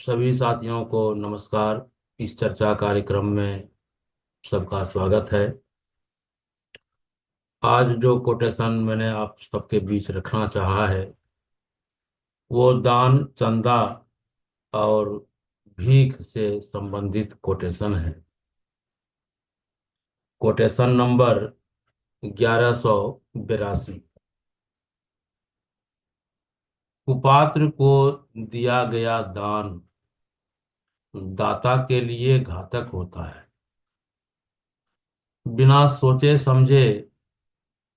सभी साथियों को नमस्कार। इस चर्चा कार्यक्रम में सबका स्वागत है। आज जो कोटेशन मैंने आप सबके बीच रखना चाहा है वो दान, चंदा और भीख से संबंधित कोटेशन है। Quotation number 1182। कुपात्र को दिया गया दान दाता के लिए घातक होता है। बिना सोचे समझे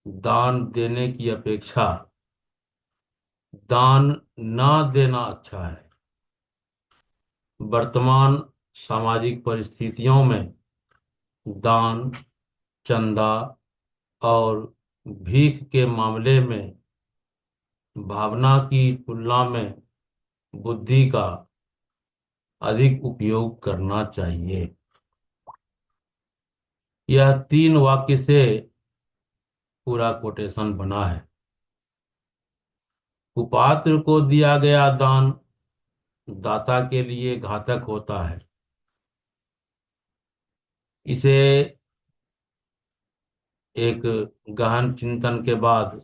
दान देने की अपेक्षा दान ना देना अच्छा है। वर्तमान सामाजिक परिस्थितियों में दान, चंदा और भीख के मामले में भावना की तुलना में बुद्धि का अधिक उपयोग करना चाहिए। यह 3 वाक्य से पूरा कोटेशन बना है। कुपात्र को दिया गया दान दाता के लिए घातक होता है। इसे एक गहन चिंतन के बाद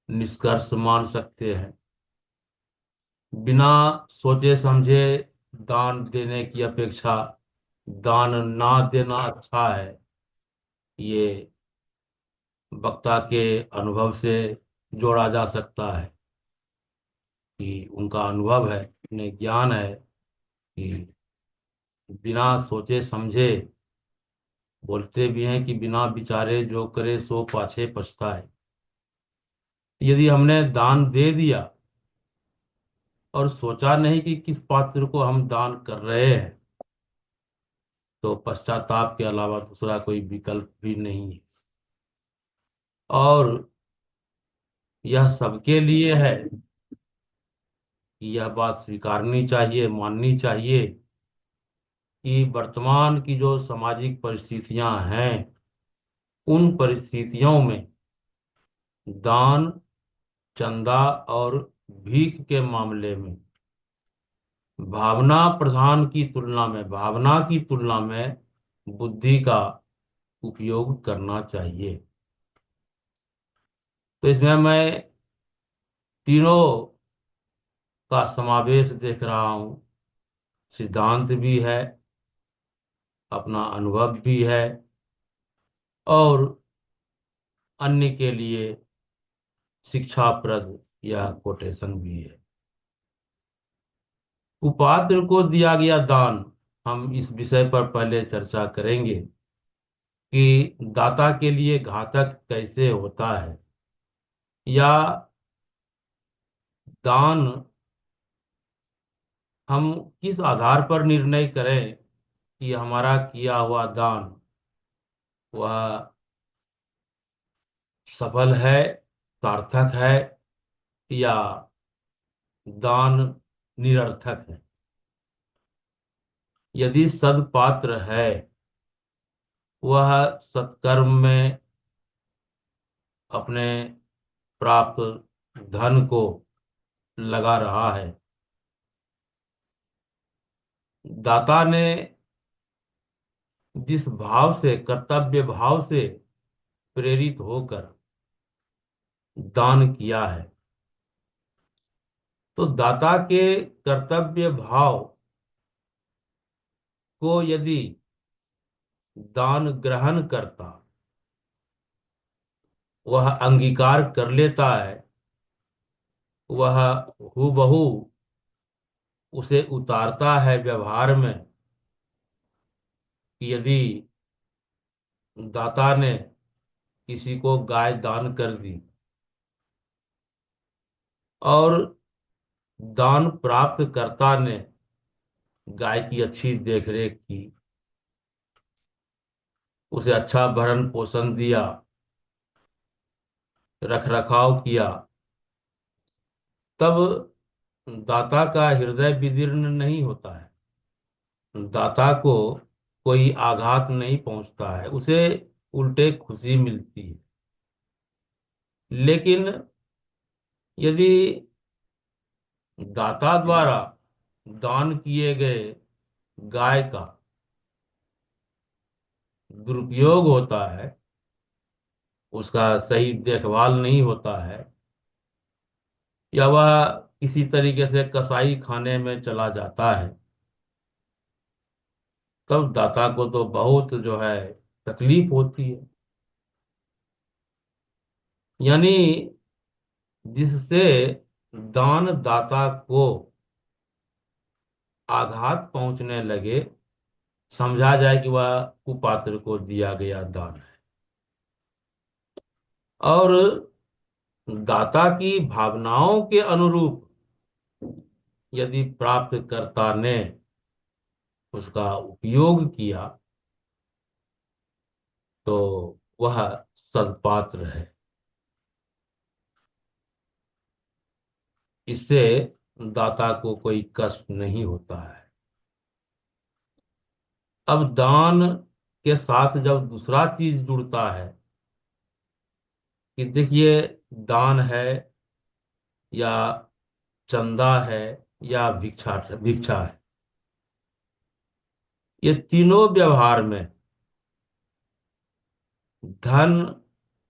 निष्कर्ष मान सकते हैं। बिना सोचे समझे दान देने की अपेक्षा दान ना देना अच्छा है। ये वक्ता के अनुभव से जोड़ा जा सकता है कि उनका अनुभव है, उन्हें ज्ञान है कि बिना सोचे समझे बोलते भी हैं कि बिना विचारे जो करे सो पाछे पछताए। यदि हमने दान दे दिया और सोचा नहीं कि किस पात्र को हम दान कर रहे हैं तो पश्चाताप के अलावा दूसरा कोई विकल्प भी नहीं है। और यह सबके लिए है कि यह बात स्वीकारनी चाहिए, माननी चाहिए कि वर्तमान की जो सामाजिक परिस्थितियां हैं उन परिस्थितियों में दान, चंदा और भीख के मामले में भावना की तुलना में बुद्धि का उपयोग करना चाहिए। तो इसमें मैं तीनों का समावेश देख रहा हूँ। सिद्धांत भी है, अपना अनुभव भी है और अन्य के लिए शिक्षाप्रद यह कोटेशन भी है। कुपात्र को दिया गया दान, हम इस विषय पर पहले चर्चा करेंगे कि दाता के लिए घातक कैसे होता है, या दान हम किस आधार पर निर्णय करें कि हमारा किया हुआ दान वह सफल है, सार्थक है, या दान निरर्थक है। यदि सदपात्र है, वह सत्कर्म में अपने प्राप्त धन को लगा रहा है, दाता ने जिस भाव से, कर्तव्य भाव से प्रेरित होकर दान किया है, तो दाता के कर्तव्य भाव को यदि दान ग्रहण करता, वह अंगीकार कर लेता है, वह हूबहू उसे उतारता है व्यवहार में कि यदि दाता ने किसी को गाय दान कर दी और दान प्राप्त कर्ता ने गाय की अच्छी देखरेख की, उसे अच्छा भरण पोषण दिया, रख रखाव किया, तब दाता का हृदय विदीर्ण नहीं होता है, दाता को कोई आघात नहीं पहुंचता है, उसे उल्टे खुशी मिलती है। लेकिन यदि दाता द्वारा दान किए गए गाय का दुरुपयोग होता है, उसका सही देखभाल नहीं होता है, या वह किसी तरीके से कसाई खाने में चला जाता है, तब दाता को तो बहुत जो है तकलीफ होती है। यानी जिससे दान दाता को आघात पहुंचने लगे, समझा जाए कि वह कुपात्र को दिया गया दान है। और दाता की भावनाओं के अनुरूप यदि प्राप्तकर्ता ने उसका उपयोग किया तो वह सदपात्र है। इससे दाता को कोई कष्ट नहीं होता है। अब दान के साथ जब दूसरा चीज जुड़ता है कि देखिए, दान है या चंदा है या भिक्षा भिक्षा है, ये तीनों व्यवहार में धन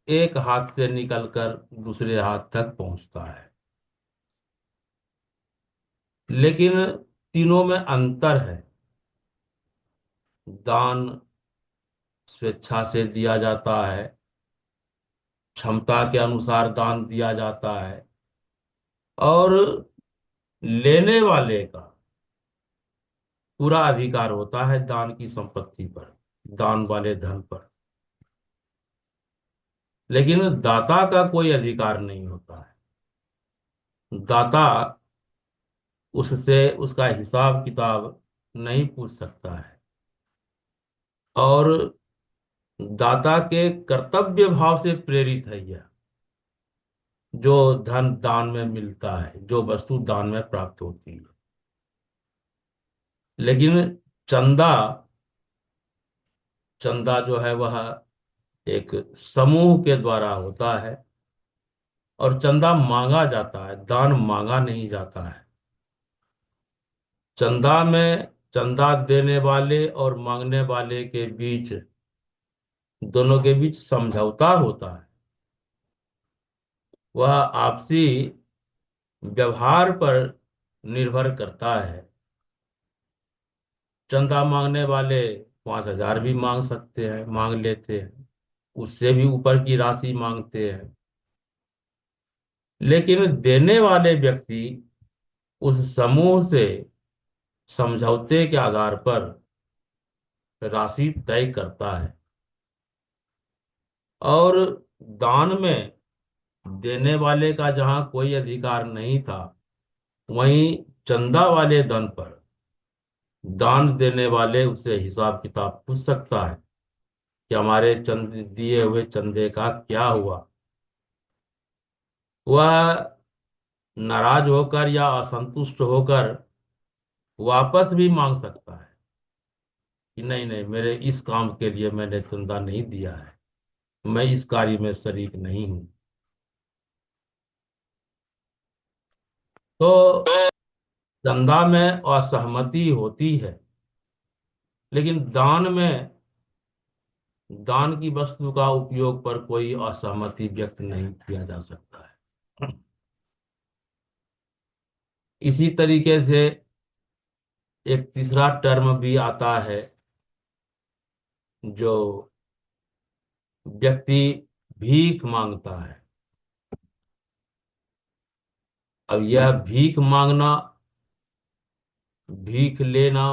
एक हाथ से निकलकर दूसरे हाथ तक पहुंचता है, लेकिन तीनों में अंतर है। दान स्वेच्छा से दिया जाता है, क्षमता के अनुसार दान दिया जाता है, और लेने वाले का पूरा अधिकार होता है दान की संपत्ति पर, दान वाले धन पर। लेकिन दाता का कोई अधिकार नहीं होता है। दाता उससे उसका हिसाब किताब नहीं पूछ सकता है, और दाता के कर्तव्य भाव से प्रेरित है यह, जो धन दान में मिलता है, जो वस्तु दान में प्राप्त होती है। लेकिन चंदा चंदा जो है वह एक समूह के द्वारा होता है, और चंदा मांगा जाता है, दान मांगा नहीं जाता है। चंदा में चंदा देने वाले और मांगने वाले के बीच, दोनों के बीच समझौता होता है। वह आपसी व्यवहार पर निर्भर करता है। चंदा मांगने वाले 5,000 भी मांग सकते हैं, मांग लेते हैं, उससे भी ऊपर की राशि मांगते हैं। लेकिन देने वाले व्यक्ति उस समूह से समझौते के आधार पर राशि तय करता है। और दान में देने वाले का जहां कोई अधिकार नहीं था, वहीं चंदा वाले धन पर दान देने वाले उससे हिसाब किताब पूछ सकता है कि हमारे चंद दिए हुए चंदे का क्या हुआ। वह नाराज होकर या असंतुष्ट होकर वापस भी मांग सकता है कि नहीं नहीं, मेरे इस काम के लिए मैंने चंदा नहीं दिया है, मैं इस कार्य में शरीक नहीं हूं। तो चंदा में असहमति होती है, लेकिन दान की वस्तु का उपयोग पर कोई असहमति व्यक्त नहीं किया जा सकता है। इसी तरीके से एक तीसरा टर्म भी आता है, जो व्यक्ति भीख मांगता है। अब यह भीख मांगना, भीख लेना,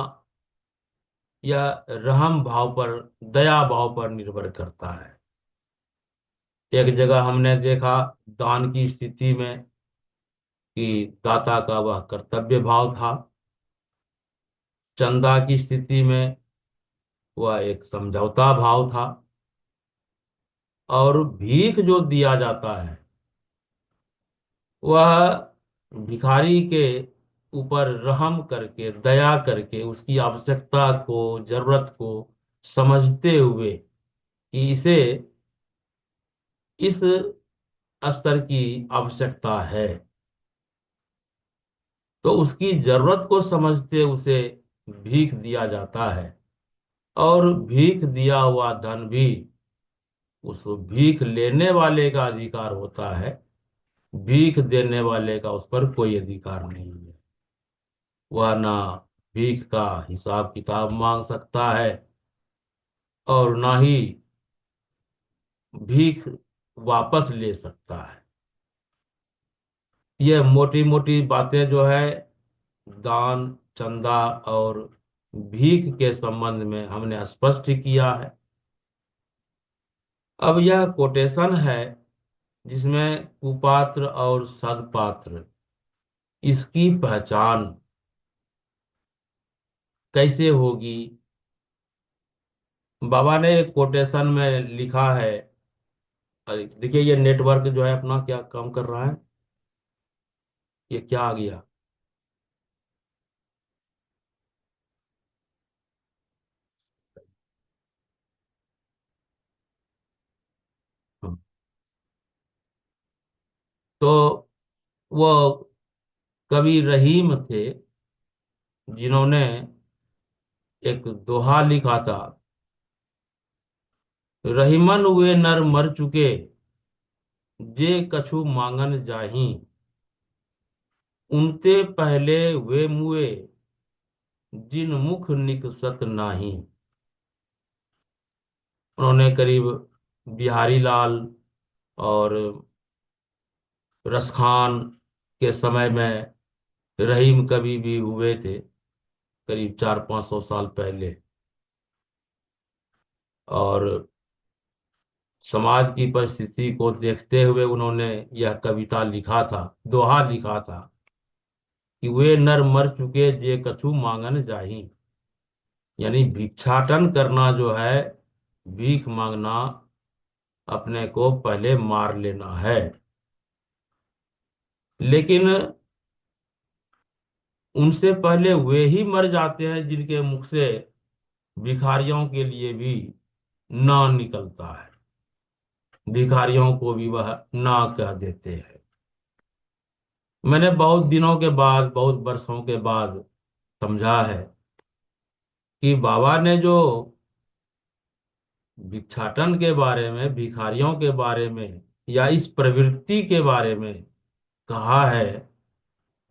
यह रहम भाव पर, दया भाव पर निर्भर करता है। एक जगह हमने देखा दान की स्थिति में कि दाता का वह कर्तव्य भाव था, चंदा की स्थिति में वह एक समझौता भाव था, और भीख जो दिया जाता है वह भिखारी के ऊपर रहम करके, दया करके, उसकी आवश्यकता को, जरूरत को समझते हुए कि इसे इस स्तर की आवश्यकता है, तो उसकी जरूरत को समझते उसे भीख दिया जाता है, और भीख दिया हुआ धन भी उस भीख लेने वाले का अधिकार होता है। भीख देने वाले का उस पर कोई अधिकार नहीं है। वह ना भीख का हिसाब किताब मांग सकता है, और ना ही भीख वापस ले सकता है। ये मोटी मोटी बातें जो है दान, चंदा और भीख के संबंध में हमने स्पष्ट किया है। अब यह कोटेशन है जिसमें कुपात्र और सदपात्र, इसकी पहचान कैसे होगी। बाबा ने एक कोटेशन में लिखा है। अरे देखिए, ये नेटवर्क जो है अपना क्या काम कर रहा है, ये क्या आ गया। हाँ। तो वो कवि रहीम थे जिन्होंने एक दोहा लिखा था। रहीमन वे नर मर चुके, जे कछु मांगन जाही, उनते पहले वे मुए, जिन मुख निकसत नाही। उन्होंने करीब बिहारी लाल और रसखान के समय में रहीम कवि भी हुए थे, करीब 400-500 साल पहले। और समाज की परिस्थिति को देखते हुए उन्होंने यह कविता लिखा था, दोहा लिखा था कि वे नर मर चुके जे कछु मांगन जाही। यानी भिक्षाटन करना जो है, भीख मांगना, अपने को पहले मार लेना है। लेकिन उनसे पहले वे ही मर जाते हैं जिनके मुख से भिखारियों के लिए भी ना निकलता है। भिखारियों को भी वह ना कह देते हैं। मैंने बहुत दिनों के बाद, बहुत वर्षों के बाद समझा है कि बाबा ने जो भिक्षाटन के बारे में, भिखारियों के बारे में, या इस प्रवृत्ति के बारे में कहा है,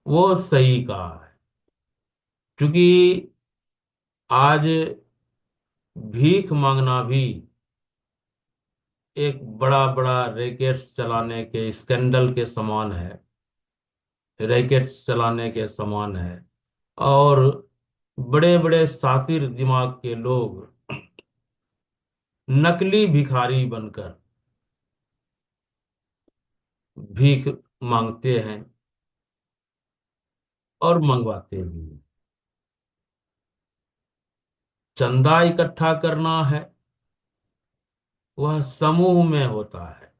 वो सही कहा है। क्योंकि आज भीख मांगना भी एक बड़ा बड़ा रैकेट्स चलाने के स्कैंडल के समान है, रैकेट्स चलाने के समान है। और बड़े बड़े शातिर दिमाग के लोग नकली भिखारी बनकर भीख मांगते हैं और मंगवाते भी हैं। चंदा इकट्ठा करना है, वह समूह में होता है।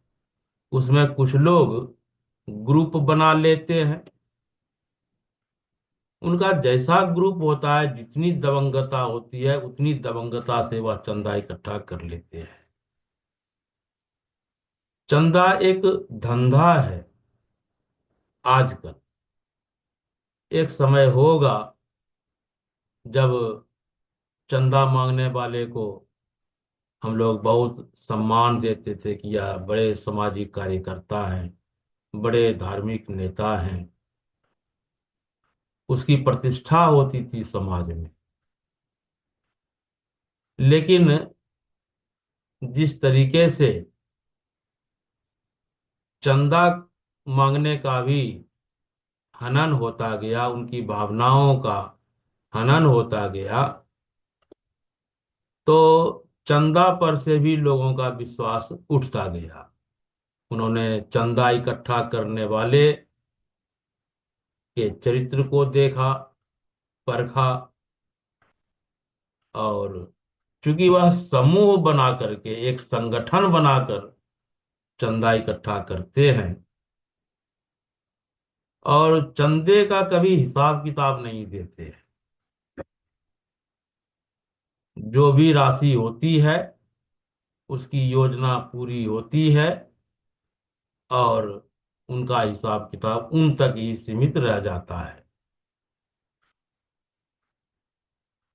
उसमें कुछ लोग ग्रुप बना लेते हैं। उनका जैसा ग्रुप होता है, जितनी दबंगता होती है, उतनी दबंगता से वह चंदा इकट्ठा कर लेते हैं। चंदा एक धंधा है आजकल। एक समय होगा जब चंदा मांगने वाले को हम लोग बहुत सम्मान देते थे कि यह बड़े सामाजिक कार्यकर्ता हैं, बड़े धार्मिक नेता हैं। उसकी प्रतिष्ठा होती थी समाज में। लेकिन जिस तरीके से चंदा मांगने का भी हनन होता गया, उनकी भावनाओं का हनन होता गया, तो चंदा पर से भी लोगों का विश्वास उठता गया। उन्होंने चंदा इकट्ठा करने वाले के चरित्र को देखा, परखा। और क्योंकि वह समूह बना करके, एक संगठन बनाकर चंदा इकट्ठा करते हैं, और चंदे का कभी हिसाब किताब नहीं देते हैं। जो भी राशि होती है उसकी योजना पूरी होती है, और उनका हिसाब किताब उन तक ही सीमित रह जाता है।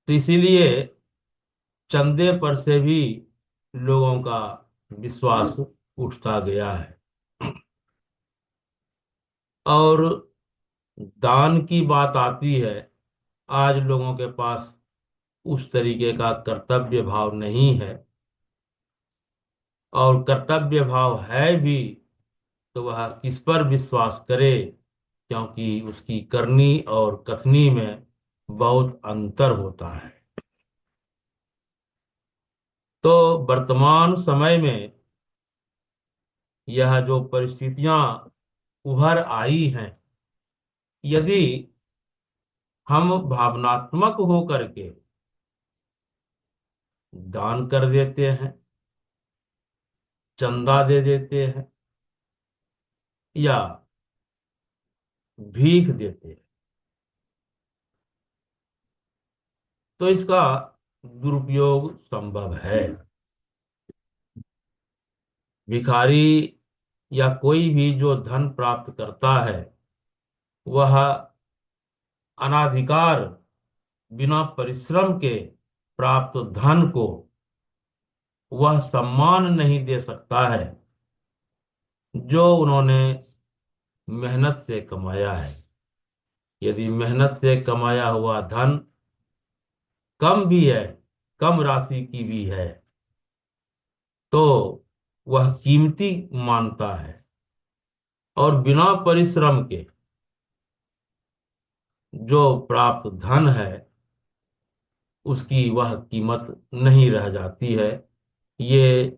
तो इसीलिए चंदे पर से भी लोगों का विश्वास उठता गया है। और दान की बात आती है, आज लोगों के पास उस तरीके का कर्तव्य भाव नहीं है, और कर्तव्य भाव है भी तो वह किस पर विश्वास करे, क्योंकि उसकी करनी और कथनी में बहुत अंतर होता है। तो वर्तमान समय में यह जो परिस्थितियां उभर आई हैं, यदि हम भावनात्मक होकर के दान कर देते हैं, चंदा दे देते हैं, या भीख देते हैं, तो इसका दुरुपयोग संभव है। भिखारी या कोई भी जो धन प्राप्त करता है, वह अनाधिकार बिना परिश्रम के प्राप्त धन को वह सम्मान नहीं दे सकता है जो उन्होंने मेहनत से कमाया है। यदि मेहनत से कमाया हुआ धन कम भी है, कम राशि की भी है, तो वह कीमती मानता है, और बिना परिश्रम के जो प्राप्त धन है उसकी वह कीमत नहीं रह जाती है। ये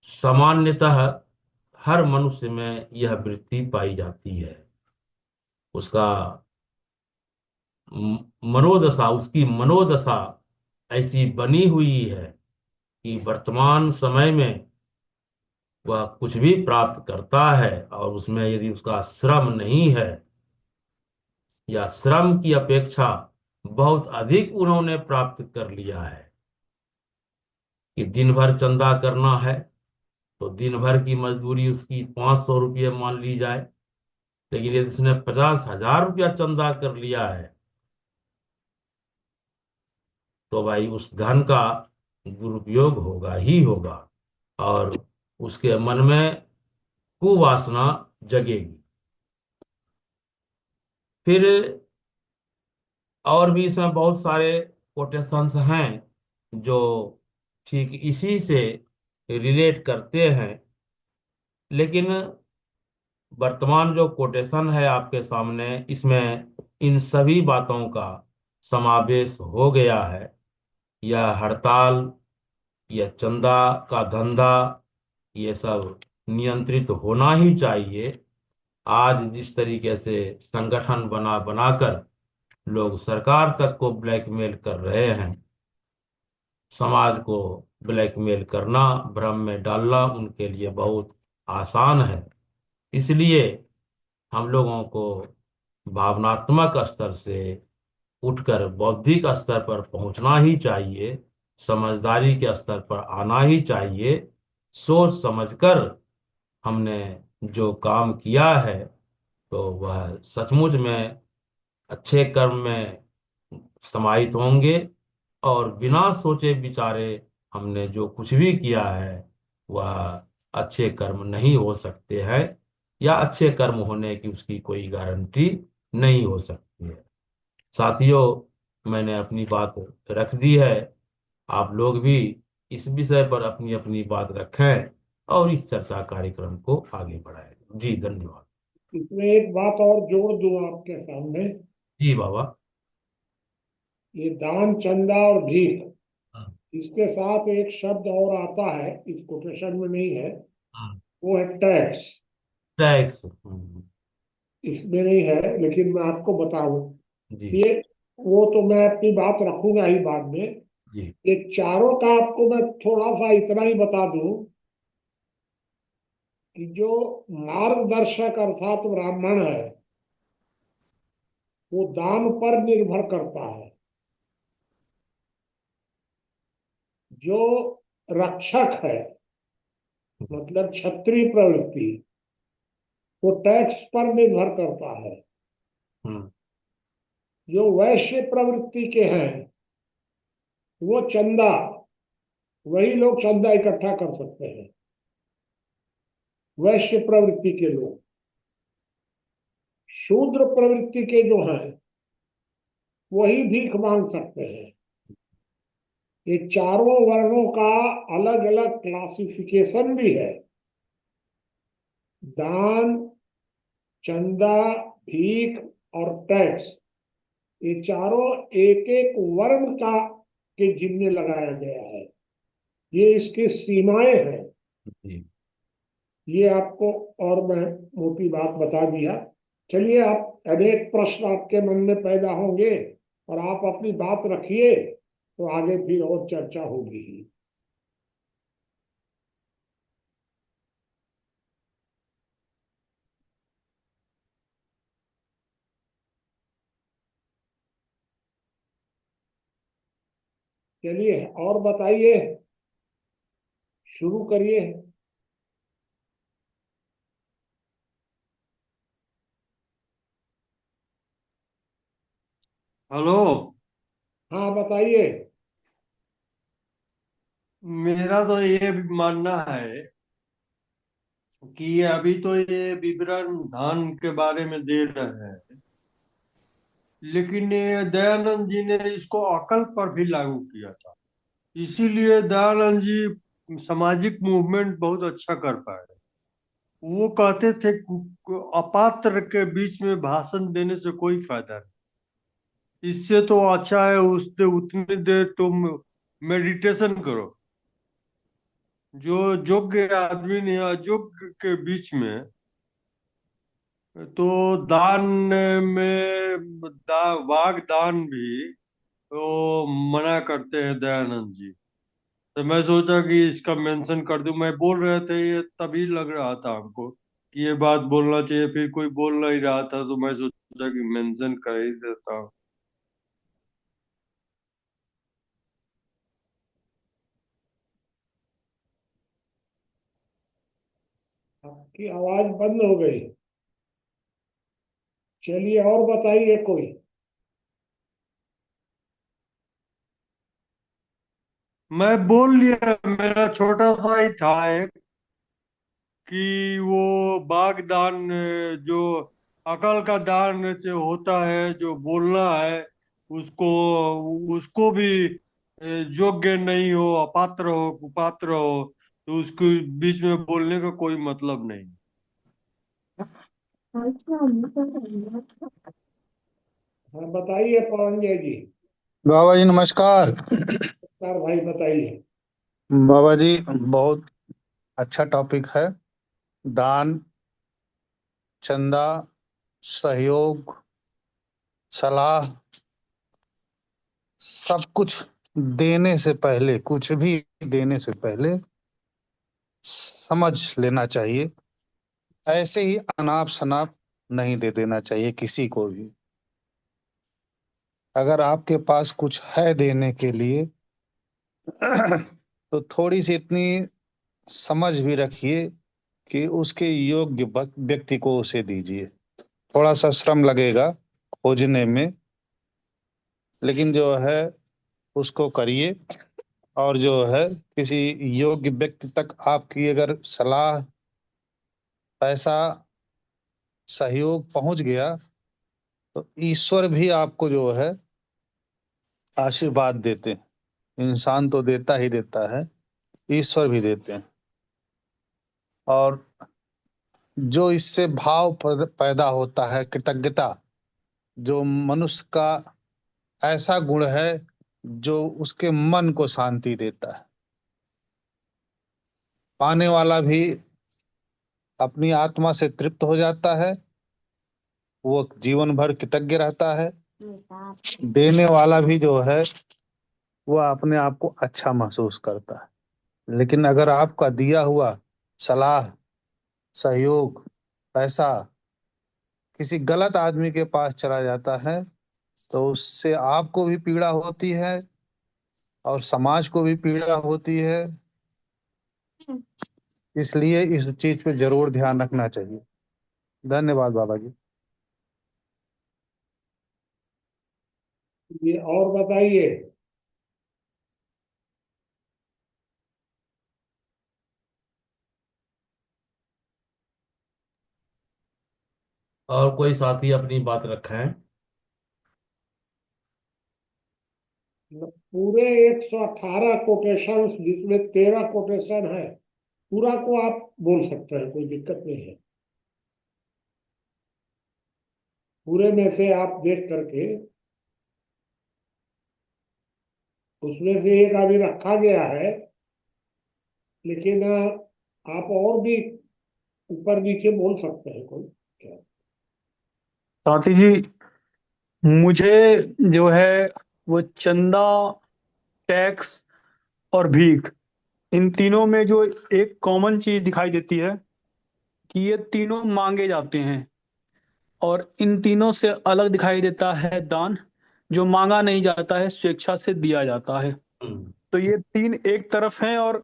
सामान्यतः हर मनुष्य में यह वृत्ति पाई जाती है। उसका मनोदशा, उसकी मनोदशा ऐसी बनी हुई है कि वर्तमान समय में वह कुछ भी प्राप्त करता है और उसमें यदि उसका श्रम नहीं है, या श्रम की अपेक्षा बहुत अधिक उन्होंने प्राप्त कर लिया है, कि दिन भर चंदा करना है तो दिन भर की मजदूरी उसकी 500 रुपये मान ली जाए, लेकिन यदि उसने 50,000 रुपया चंदा कर लिया है, तो भाई उस धन का दुरुपयोग होगा ही होगा, और उसके मन में कुवासना जगेगी। फिर और भी इसमें बहुत सारे कोटेशंस हैं जो ठीक इसी से रिलेट करते हैं, लेकिन वर्तमान जो कोटेशन है आपके सामने, इसमें इन सभी बातों का समावेश हो गया है। यह हड़ताल, यह चंदा का धंधा, ये सब नियंत्रित होना ही चाहिए। आज जिस तरीके से संगठन बना बनाकर लोग सरकार तक को ब्लैकमेल कर रहे हैं, समाज को ब्लैकमेल करना, भ्रम में डालना उनके लिए बहुत आसान है। इसलिए हम लोगों को भावनात्मक स्तर से उठकर बौद्धिक स्तर पर पहुंचना ही चाहिए, समझदारी के स्तर पर आना ही चाहिए। सोच समझकर हमने जो काम किया है, तो वह सचमुच में अच्छे कर्म में समाहित होंगे, और बिना सोचे विचारे हमने जो कुछ भी किया है वह अच्छे कर्म नहीं हो सकते हैं, या अच्छे कर्म होने की उसकी कोई गारंटी नहीं हो सकती है। साथियों, मैंने अपनी बात रख दी है। आप लोग भी इस विषय पर अपनी अपनी बात रखें और इस चर्चा कार्यक्रम को आगे बढ़ाएं। जी धन्यवाद। इसमें एक बात और जोड़ दूं आपके सामने। जी बाबा। ये दान, चंदा और भीख, हाँ, इसके साथ एक शब्द और आता है, इस कोटेशन में नहीं है, हाँ। वो है टैक्स। टैक्स। इसमें नहीं है, लेकिन मैं आपको बताऊं, जी। ये वो तो मैं अपनी बात रखूंगा ही बाद में। जी। ये चारों का आपको मैं थोड़ा सा इतना ही बता दूं कि जो मार्गदर्शक अर्थात ब्राह्मण है, वो दान पर निर्भर करता है। जो रक्षक है, मतलब क्षत्रिय प्रवृत्ति, वो टैक्स पर निर्भर करता है। हम्म। जो वैश्य प्रवृत्ति के हैं, वो चंदा, वही लोग चंदा इकट्ठा कर सकते हैं, वैश्य प्रवृत्ति के लोग। शूद्र प्रवृत्ति के जो हैं वही भीख मांग सकते हैं। ये चारों वर्णों का अलग अलग क्लासिफिकेशन भी है। दान, चंदा, भीख और टैक्स, ये चारों एक एक वर्ण का के जिम्मे लगाया गया है। ये इसकी सीमाएं हैं। जी। ये आपको और मैं मोटी बात बता दिया। चलिए, आप अनेक प्रश्न आपके मन में पैदा होंगे और आप अपनी बात रखिए, तो आगे फिर और चर्चा होगी ही। चलिए और बताइए, शुरू करिए। हेलो। हाँ, बताइए। मेरा तो ये मानना है कि अभी तो ये विवरण धान के बारे में दे रहे हैं, लेकिन ये दयानंद जी ने इसको अकल पर भी लागू किया था। इसीलिए दयानंद जी सामाजिक मूवमेंट बहुत अच्छा कर पाए। वो कहते थे अपात्र के बीच में भाषण देने से कोई फायदा नहीं। इससे तो अच्छा है उससे उतनी देर तुम मेडिटेशन करो। जो योग्य आदमी ने अयोग्य के बीच में, तो दान में वाग दान भी तो मना करते हैं दयानंद जी। तो मैं सोचा कि इसका मेंशन कर दूं। मैं बोल रहे थे ये तभी लग रहा था हमको कि ये बात बोलना चाहिए, फिर कोई बोल नहीं रहा था तो मैं सोचा कि मेंशन कर ही देता हूँ। आपकी आवाज बंद हो गई। चलिए और बताइए कोई। मैं बोल लिया, मेरा छोटा सा ही था एक, कि वो बागदान जो अकल का दान जो होता है, जो बोलना है उसको उसको भी योग्य नहीं हो, अपात्र हो, कुपात्र हो, तो उसके बीच में बोलने का कोई मतलब नहीं। हाँ, बताइए पवन जय जी। बाबा जी नमस्कार। सर भाई बताइए। बाबा जी बहुत अच्छा टॉपिक है। दान, चंदा, सहयोग, सलाह, सब कुछ देने से पहले, कुछ भी देने से पहले समझ लेना चाहिए। ऐसे ही अनाप शनाप नहीं दे देना चाहिए किसी को भी। अगर आपके पास कुछ है देने के लिए तो थोड़ी सी इतनी समझ भी रखिए कि उसके योग्य व्यक्ति को उसे दीजिए। थोड़ा सा श्रम लगेगा खोजने में, लेकिन जो है उसको करिए। और जो है किसी योग्य व्यक्ति तक आपकी अगर सलाह, पैसा, सहयोग पहुंच गया तो ईश्वर भी आपको जो है आशीर्वाद देते हैं। इंसान तो देता ही देता है, ईश्वर भी देते हैं। और जो इससे भाव पैदा होता है, कृतज्ञता, जो मनुष्य का ऐसा गुण है जो उसके मन को शांति देता है। पाने वाला भी अपनी आत्मा से तृप्त हो जाता है, वो जीवन भर कृतज्ञ रहता है। देने वाला भी जो है वो अपने आप को अच्छा महसूस करता है। लेकिन अगर आपका दिया हुआ सलाह, सहयोग, पैसा किसी गलत आदमी के पास चला जाता है तो उससे आपको भी पीड़ा होती है और समाज को भी पीड़ा होती है। इसलिए इस चीज पे जरूर ध्यान रखना चाहिए। धन्यवाद बाबा जी। ये और बताइए। और कोई साथी अपनी बात रखें। पूरे 118 कोटेशन जिसमें 13 कोटेशन है, पूरा को आप बोल सकते हैं, कोई दिक्कत नहीं है। पूरे में से आप देख करके उसमें से एक अभी रखा गया है, लेकिन आप और भी ऊपर नीचे बोल सकते हैं कोई क्या। साथी जी, मुझे जो है वो चंदा, टैक्स और भीख, इन तीनों में जो एक कॉमन चीज दिखाई देती है कि ये तीनों मांगे जाते हैं, और इन तीनों से अलग दिखाई देता है दान, जो मांगा नहीं जाता है, स्वेच्छा से दिया जाता है। हम्म। तो ये तीन एक तरफ हैं और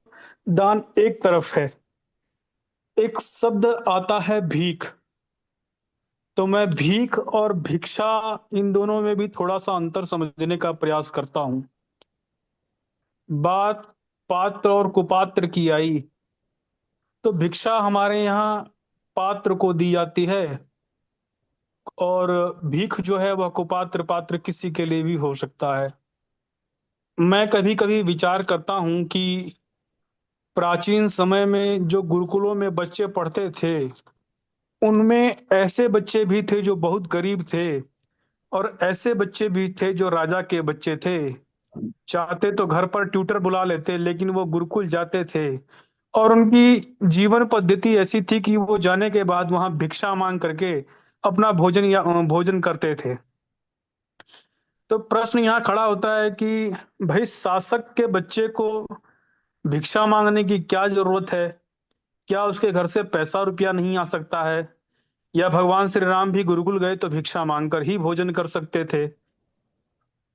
दान एक तरफ है। एक शब्द आता है भीख, तो मैं भीख और भिक्षा, इन दोनों में भी थोड़ा सा अंतर समझने का प्रयास करता हूँ। बात पात्र और कुपात्र की आई, तो भिक्षा हमारे यहाँ पात्र को दी जाती है, और भीख जो है वह कुपात्र पात्र किसी के लिए भी हो सकता है। मैं कभी कभी विचार करता हूँ कि प्राचीन समय में जो गुरुकुलों में बच्चे पढ़ते थे, उनमें ऐसे बच्चे भी थे जो बहुत गरीब थे, और ऐसे बच्चे भी थे जो राजा के बच्चे थे। चाहते तो घर पर ट्यूटर बुला लेते, लेकिन वो गुरुकुल जाते थे, और उनकी जीवन पद्धति ऐसी थी कि वो जाने के बाद वहां भिक्षा मांग करके अपना भोजन करते थे। तो प्रश्न यहाँ खड़ा होता है कि भाई, शासक के बच्चे को भिक्षा मांगने की क्या जरूरत है? क्या उसके घर से पैसा रुपया नहीं आ सकता है? या भगवान श्री राम भी गुरुकुल गए तो भिक्षा मांगकर ही भोजन कर सकते थे?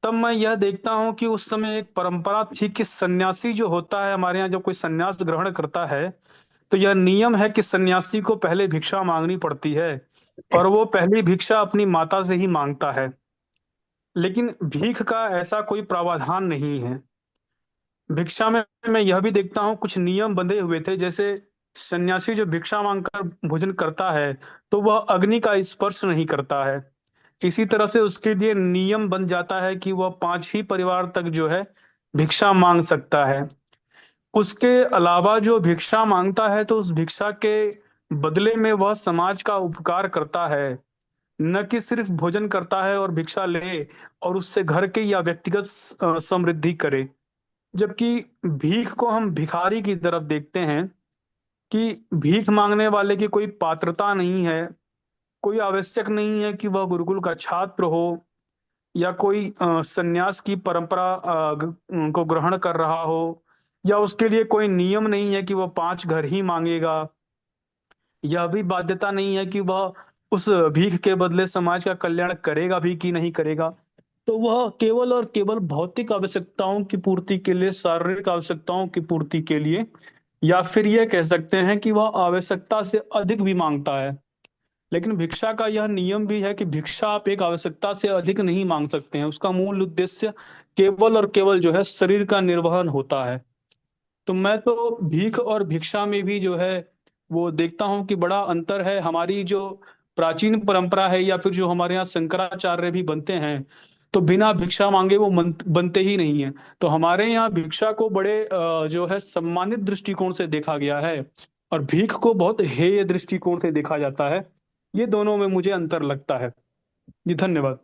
तब मैं यह देखता हूँ कि उस समय एक परंपरा थी कि सन्यासी जो होता है हमारे यहाँ, जब कोई सन्यास ग्रहण करता है, तो यह नियम है कि सन्यासी को पहले भिक्षा मांगनी पड़ती है, और वो पहली भिक्षा अपनी माता से ही मांगता है। लेकिन भीख का ऐसा कोई प्रावधान नहीं है। भिक्षा में मैं यह भी देखता हूँ कुछ नियम बंधे हुए थे। जैसे सन्यासी जो भिक्षा मांगकर भोजन करता है, तो वह अग्नि का स्पर्श नहीं करता है। इसी तरह से उसके लिए नियम बन जाता है कि वह 5 ही परिवार तक जो है भिक्षा मांग सकता है। उसके अलावा जो भिक्षा मांगता है, तो उस भिक्षा के बदले में वह समाज का उपकार करता है, न कि सिर्फ भोजन करता है और भिक्षा ले और उससे घर के या व्यक्तिगत समृद्धि करे। जबकि भीख को हम भिखारी की तरफ देखते हैं कि भीख मांगने वाले की कोई पात्रता नहीं है, कोई आवश्यक नहीं है कि वह गुरुकुल का छात्र हो, या कोई सन्यास की परंपरा को ग्रहण कर रहा हो, या उसके लिए कोई नियम नहीं है कि वह 5 घर ही मांगेगा। यह भी बाध्यता नहीं है कि वह उस भीख के बदले समाज का कल्याण करेगा भी कि नहीं करेगा। तो वह केवल और केवल भौतिक आवश्यकताओं की पूर्ति के लिए, शारीरिक आवश्यकताओं की पूर्ति के लिए, या फिर यह कह सकते हैं कि वह आवश्यकता से अधिक भी मांगता है। लेकिन भिक्षा का यह नियम भी है कि भिक्षा आप एक आवश्यकता से अधिक नहीं मांग सकते हैं। उसका मूल उद्देश्य केवल और केवल जो है शरीर का निर्वहन होता है। तो मैं तो भीख और भिक्षा में भी जो है वो देखता हूँ कि बड़ा अंतर है। हमारी जो प्राचीन परंपरा है, या फिर जो हमारे यहाँ शंकराचार्य भी बनते हैं, तो बिना भिक्षा मांगे वो बनते ही नहीं है। तो हमारे यहाँ भिक्षा को बड़े जो है सम्मानित दृष्टिकोण से देखा गया है, और भीख को बहुत हेय दृष्टिकोण से देखा जाता है। ये दोनों में मुझे अंतर लगता है। जी, धन्यवाद।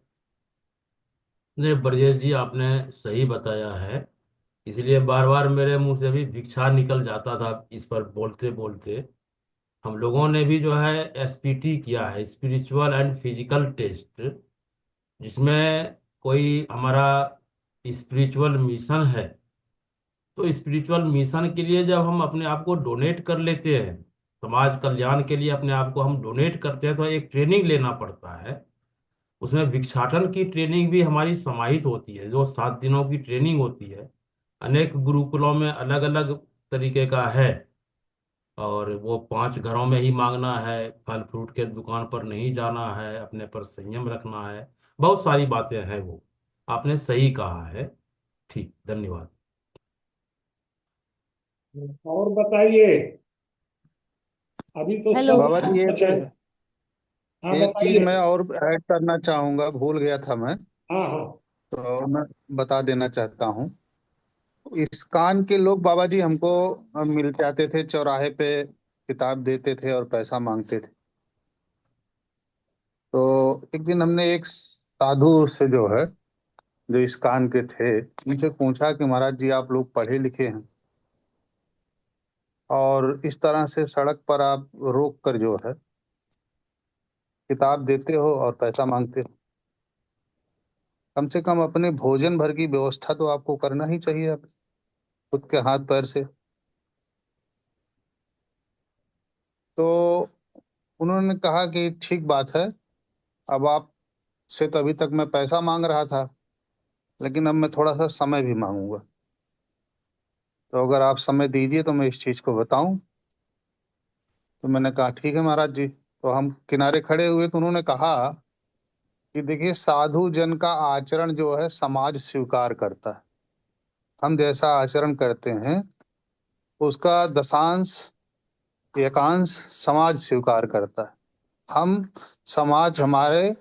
नहीं ब्रजेश जी, आपने सही बताया है। इसलिए बार बार मेरे मुंह से भी भिक्षा निकल जाता था इस पर बोलते बोलते। हम लोगों ने भी जो है एसपीटी किया है, स्पिरिचुअल एंड फिजिकल टेस्ट, जिसमें कोई हमारा स्पिरिचुअल मिशन है। तो स्पिरिचुअल मिशन के लिए जब हम अपने आप को डोनेट कर लेते हैं, समाज कल्याण के लिए अपने आप को हम डोनेट करते हैं, तो एक ट्रेनिंग लेना पड़ता है। उसमें भिक्षाटन की ट्रेनिंग भी हमारी समाहित होती है, जो 7 दिनों की ट्रेनिंग होती है। अनेक गुरुकुलों में अलग अलग तरीके का है। और वो 5 घरों में ही मांगना है, फल फ्रूट के दुकान पर नहीं जाना है, अपने पर संयम रखना है। बहुत सारी बातें हैं वो। आपने सही कहा है। ठीक, धन्यवाद। और बताइए, अभी तो हेलो। सब बाबा जी, बचे। एक हाँ एक चीज बताइए। मैं और ऐड करना चाहूंगा, भूल गया था मैं, हाँ हाँ। तो मैं बता देना चाहता हूँ। इस्कॉन के लोग बाबा जी हमको मिल जाते थे चौराहे पे, किताब देते थे और पैसा मांगते थे। तो एक दिन हमने एक साधु से जो है, जो इस्कॉन के थे, उनसे पूछा कि महाराज जी आप लोग पढ़े लिखे हैं और इस तरह से सड़क पर आप रोक कर जो है किताब देते हो और पैसा मांगते हो, कम से कम अपने भोजन भर की व्यवस्था तो आपको करना ही चाहिए अब, खुद के हाथ पैर से। तो उन्होंने कहा कि ठीक बात है, अब आप से तो अभी तक मैं पैसा मांग रहा था, लेकिन अब मैं थोड़ा सा समय भी मांगूंगा। तो अगर आप समय दीजिए तो मैं इस चीज को बताऊं। तो मैंने कहा ठीक है महाराज जी। तो हम किनारे खड़े हुए तो उन्होंने कहा कि देखिए, साधु जन का आचरण जो है समाज स्वीकार करता है। हम जैसा आचरण करते हैं उसका दशांश एकांश समाज स्वीकार करता है। हम समाज हमारे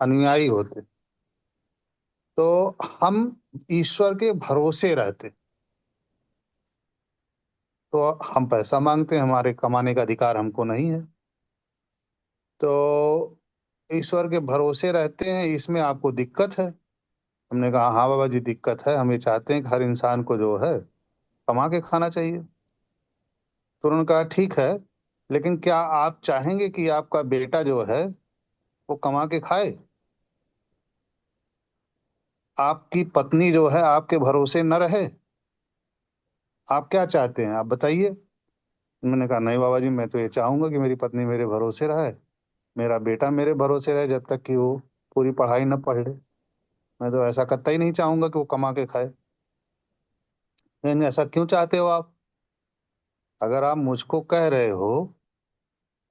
अनुयायी होते, तो हम ईश्वर के भरोसे रहते। तो हम पैसा मांगते हैं, हमारे कमाने का अधिकार हमको नहीं है। तो ईश्वर के भरोसे रहते हैं, इसमें आपको दिक्कत है? हमने कहा हाँ बाबा जी दिक्कत है, हम ये चाहते हैं कि हर इंसान को जो है कमा के खाना चाहिए। तो उन्होंने कहा ठीक है, लेकिन क्या आप चाहेंगे कि आपका बेटा जो है वो कमा के खाए? आपकी पत्नी जो है आपके भरोसे न रहे? आप क्या चाहते हैं, आप बताइए। मैंने कहा नहीं बाबा जी, मैं तो ये चाहूंगा कि मेरी पत्नी मेरे भरोसे रहे, मेरा बेटा मेरे भरोसे रहे, जब तक कि वो पूरी पढ़ाई न पढ़ ले। मैं तो ऐसा कतई नहीं चाहूंगा कि वो कमा के खाए। लेकिन ऐसा क्यों चाहते हो आप? अगर आप मुझको कह रहे हो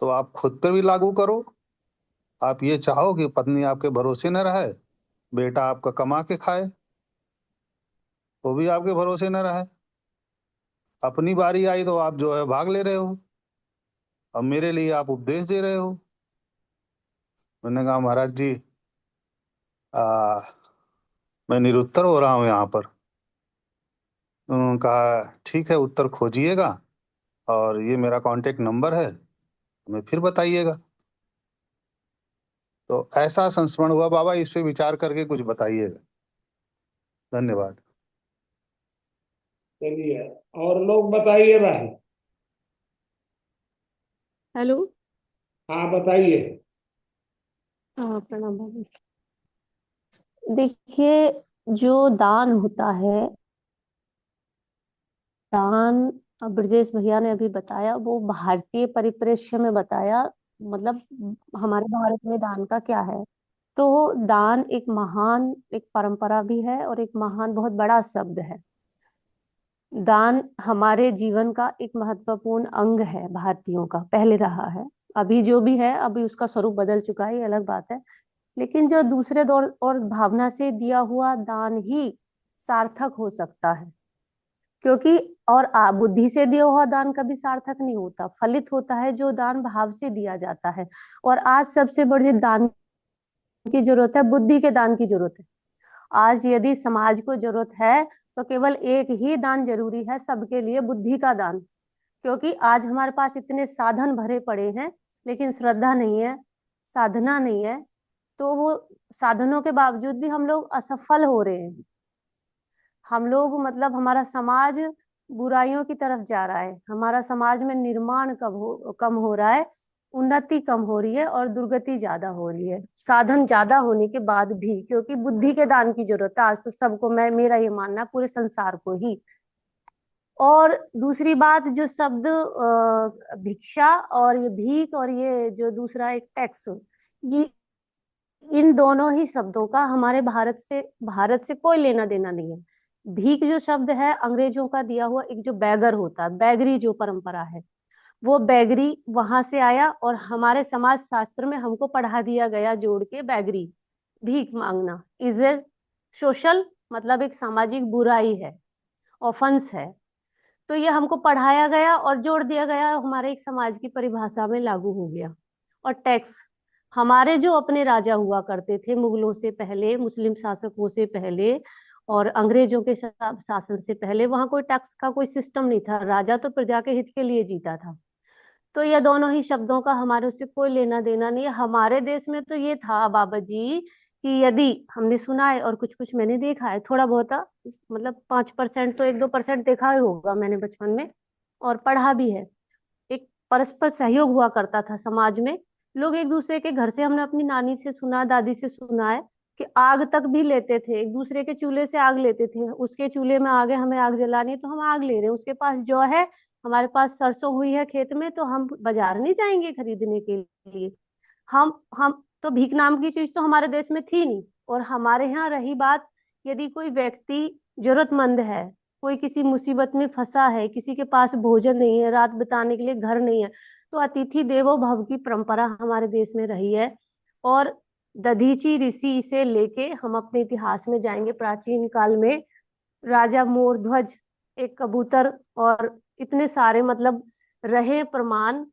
तो आप खुद पर भी लागू करो। आप ये चाहो कि पत्नी आपके भरोसे न रहे, बेटा आपका कमा के खाए, वो भी आपके भरोसे न रहे। अपनी बारी आई तो आप जो है भाग ले रहे हो, अब मेरे लिए आप उपदेश दे रहे हो। मैंने कहा महाराज जी, आ, मैं निरुत्तर हो रहा हूँ यहाँ पर। उन्होंने कहा ठीक है, उत्तर खोजिएगा और ये मेरा कांटेक्ट नंबर है, हमें फिर बताइएगा। तो ऐसा संस्मरण हुआ बाबा, इस पे विचार करके कुछ बताइएगा। धन्यवाद। चलिए, और लोग बताइए भाई। हेलो। हाँ बताइए। हाँ, प्रणाम भाभी। देखिए, जो दान होता है, दान, ब्रजेश भैया ने अभी बताया, वो भारतीय परिप्रेक्ष्य में बताया, मतलब हमारे भारत में दान का क्या है। तो दान एक महान, एक परंपरा भी है और एक महान, बहुत बड़ा शब्द है। दान हमारे जीवन का एक महत्वपूर्ण अंग है, भारतीयों का पहले रहा है, अभी जो भी है, अभी उसका स्वरूप बदल चुका है, ये अलग बात है। लेकिन जो दूसरे दौर और भावना से दिया हुआ दान ही सार्थक हो सकता है, क्योंकि और बुद्धि से दिया हुआ दान कभी सार्थक नहीं होता, फलित होता है जो दान भाव से दिया जाता है। और आज सबसे बड़ी दान की जरूरत है, बुद्धि के दान की जरूरत है। आज यदि समाज को जरूरत है तो केवल एक ही दान जरूरी है सबके लिए, बुद्धि का दान। क्योंकि आज हमारे पास इतने साधन भरे पड़े हैं, लेकिन श्रद्धा नहीं है, साधना नहीं है। तो वो साधनों के बावजूद भी हम लोग असफल हो रहे हैं। हम लोग, मतलब हमारा समाज बुराइयों की तरफ जा रहा है, हमारा समाज में निर्माण कम हो रहा है, उन्नति कम हो रही है और दुर्गति ज्यादा हो रही है, साधन ज्यादा होने के बाद भी, क्योंकि बुद्धि के दान की जरूरत है आज तो सबको, मेरा ये मानना है, पूरे संसार को ही। और दूसरी बात, जो शब्द भिक्षा और ये भीख और ये जो दूसरा एक टैक्स, ये, इन दोनों ही शब्दों का हमारे भारत से कोई लेना देना नहीं है। भीख जो शब्द है अंग्रेजों का दिया हुआ, एक जो बैगर होता है, बैगरी जो परंपरा है, वो बैगरी वहां से आया और हमारे समाज शास्त्र में हमको पढ़ा दिया गया जोड़ के, बैगरी, भीख मांगना इज ए सोशल, मतलब एक सामाजिक बुराई है, ऑफेंस है। तो ये हमको पढ़ाया गया और जोड़ दिया गया, हमारे एक समाज की परिभाषा में लागू हो गया। और टैक्स, हमारे जो अपने राजा हुआ करते थे मुगलों से पहले, मुस्लिम शासकों से पहले और अंग्रेजों के शासन से पहले, वहां कोई टैक्स का कोई सिस्टम नहीं था। राजा तो प्रजा के हित के लिए जीता था। तो ये दोनों ही शब्दों का हमारे उससे कोई लेना देना नहीं है। हमारे देश में तो ये था बाबा जी कि यदि हमने सुना है और कुछ कुछ मैंने देखा है, थोड़ा बहुत, मतलब 5% तो 1-2% देखा ही होगा मैंने बचपन में, और पढ़ा भी है। एक परस्पर सहयोग हुआ करता था समाज में। लोग एक दूसरे के घर से, हमने अपनी नानी से सुना, दादी से सुना है कि आग तक भी लेते थे, एक दूसरे के चूल्हे से आग लेते थे। उसके चूल्हे में आगे हमें आग जलानी है तो हम आग ले रहे हैं, उसके पास जो है, हमारे पास सरसों हुई है खेत में तो हम बाजार नहीं जाएंगे खरीदने के लिए। हम तो भीख नाम की चीज तो हमारे देश में थी नहीं। और हमारे यहाँ रही बात, यदि कोई व्यक्ति जरूरतमंद है, कोई किसी मुसीबत में फंसा है, किसी के पास भोजन नहीं है, रात बिताने के लिए घर नहीं है, तो अतिथि देवो भव की परंपरा हमारे देश में रही है। और दधीची ऋषि से लेके हम अपने इतिहास में जाएंगे प्राचीन काल में, राजा मोर ध्वज, एक कबूतर, और इतने सारे मतलब रहे प्रमाण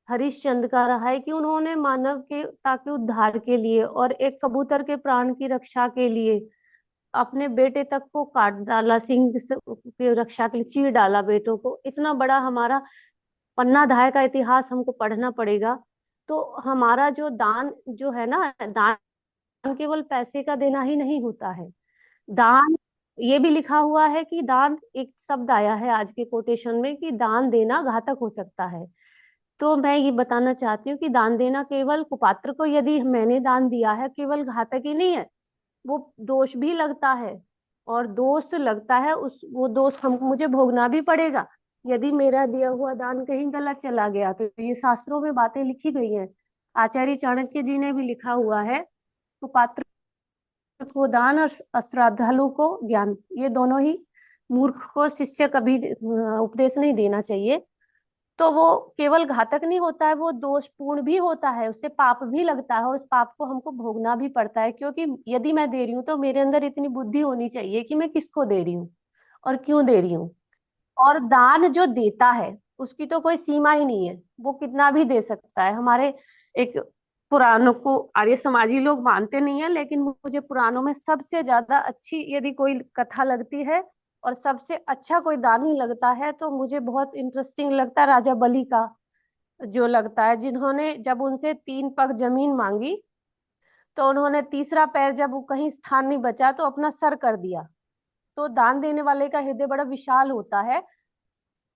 हरिश्चंद्र का रहा है कि उन्होंने मानव के ताकि उद्धार के लिए और एक कबूतर के प्राण की रक्षा के लिए अपने बेटे तक को काट डाला, की रक्षा के लिए चीर डाला बेटों को। इतना बड़ा हमारा पन्ना धाय का इतिहास हमको पढ़ना पड़ेगा। तो हमारा जो दान जो है ना, दान केवल पैसे का देना ही नहीं होता है। दान, ये भी लिखा हुआ है कि दान, एक शब्द आया है आज के कोटेशन में कि दान देना घातक हो सकता है। तो मैं ये बताना चाहती हूँ कि दान देना केवल कुपात्र को, यदि मैंने दान दिया है, केवल घातक ही नहीं है, वो दोष भी लगता है। और दोष लगता है, उस वो दोष हम मुझे भोगना भी पड़ेगा यदि मेरा दिया हुआ दान कहीं गलत चला गया। तो ये शास्त्रों में बातें लिखी गई हैं। आचार्य चाणक्य जी ने भी लिखा हुआ है, कुपात्र को दान और अश्रद्धालु को ज्ञान, ये दोनों ही, मूर्ख को शिष्य कभी उपदेश नहीं देना चाहिए। तो वो केवल घातक नहीं होता है, वो दोषपूर्ण भी होता है, उससे पाप भी लगता है और उस पाप को हमको भोगना भी पड़ता है। क्योंकि यदि मैं दे रही हूँ तो मेरे अंदर इतनी बुद्धि होनी चाहिए कि मैं किसको दे रही हूँ और क्यों दे रही हूँ। और दान जो देता है उसकी तो कोई सीमा ही नहीं है, वो कितना भी दे सकता है। हमारे एक पुराणों को आर्य समाजी लोग मानते नहीं है, लेकिन मुझे पुराणों में सबसे ज्यादा अच्छी यदि कोई कथा लगती है और सबसे अच्छा कोई दानी लगता है तो मुझे बहुत इंटरेस्टिंग लगता है राजा बलि का, जो लगता है, जिन्होंने जब उनसे 3 पग जमीन मांगी तो उन्होंने तीसरा पैर जब वो कहीं स्थान नहीं बचा तो अपना सर कर दिया। तो दान देने वाले का हृदय बड़ा विशाल होता है।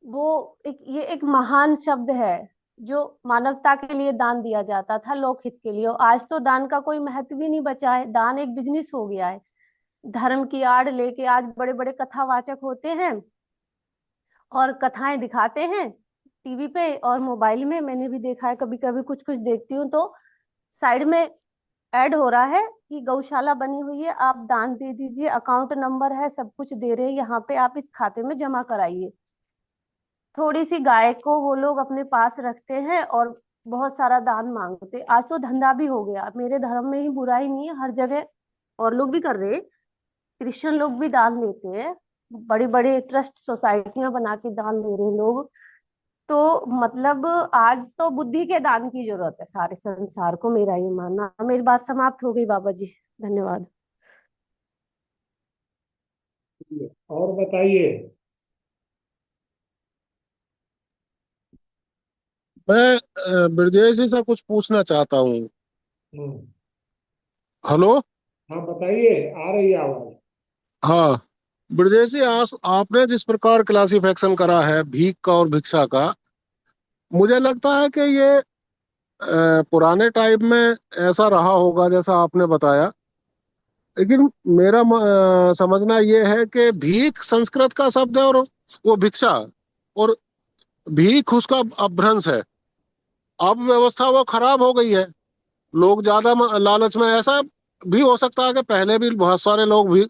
वो ये एक महान शब्द है जो मानवता के लिए दान दिया जाता था, लोकहित के लिए। और आज तो दान का कोई महत्व ही नहीं बचा है, दान एक बिजनेस हो गया है। धर्म की आड़ लेके आज बड़े बड़े कथावाचक होते हैं और कथाएं दिखाते हैं टीवी पे और मोबाइल में। मैंने भी देखा है, कभी कभी कुछ कुछ देखती हूँ तो साइड में ऐड हो रहा है कि गौशाला बनी हुई है, आप दान दे दीजिए, अकाउंट नंबर है, सब कुछ दे रहे हैं यहाँ पे, आप इस खाते में जमा कराइए। थोड़ी सी गाय को वो लोग अपने पास रखते हैं और बहुत सारा दान मांगते। आज तो धंधा भी हो गया, मेरे धर्म में ही बुराई नहीं है, हर जगह और लोग भी कर रहे हैं। क्रिश्चियन लोग भी दान देते हैं, बड़ी बड़ी ट्रस्ट सोसाइटियां बना के दान दे रहे हैं लोग। तो मतलब आज तो बुद्धि के दान की जरूरत है सारे संसार को, मेरा ये मानना। मेरी बात समाप्त हो गई बाबा जी, धन्यवाद। और बताइए। मैं ब्रजेश जी से कुछ पूछना चाहता हूँ। हम्म, हेलो। हाँ बताइए, आ रही है आवाज। हाँ, ब्रजेश जी, आपने जिस प्रकार क्लासिफिकेशन करा है भीख का और भिक्षा का, मुझे लगता है कि ये पुराने टाइम में ऐसा रहा होगा जैसा आपने बताया। लेकिन मेरा समझना ये है कि भीख संस्कृत का शब्द है और वो भिक्षा, और भीख उसका अपभ्रंश है। अब व्यवस्था वो खराब हो गई है, लोग ज्यादा लालच में, ऐसा भी हो सकता है कि पहले भी बहुत सारे लोग भी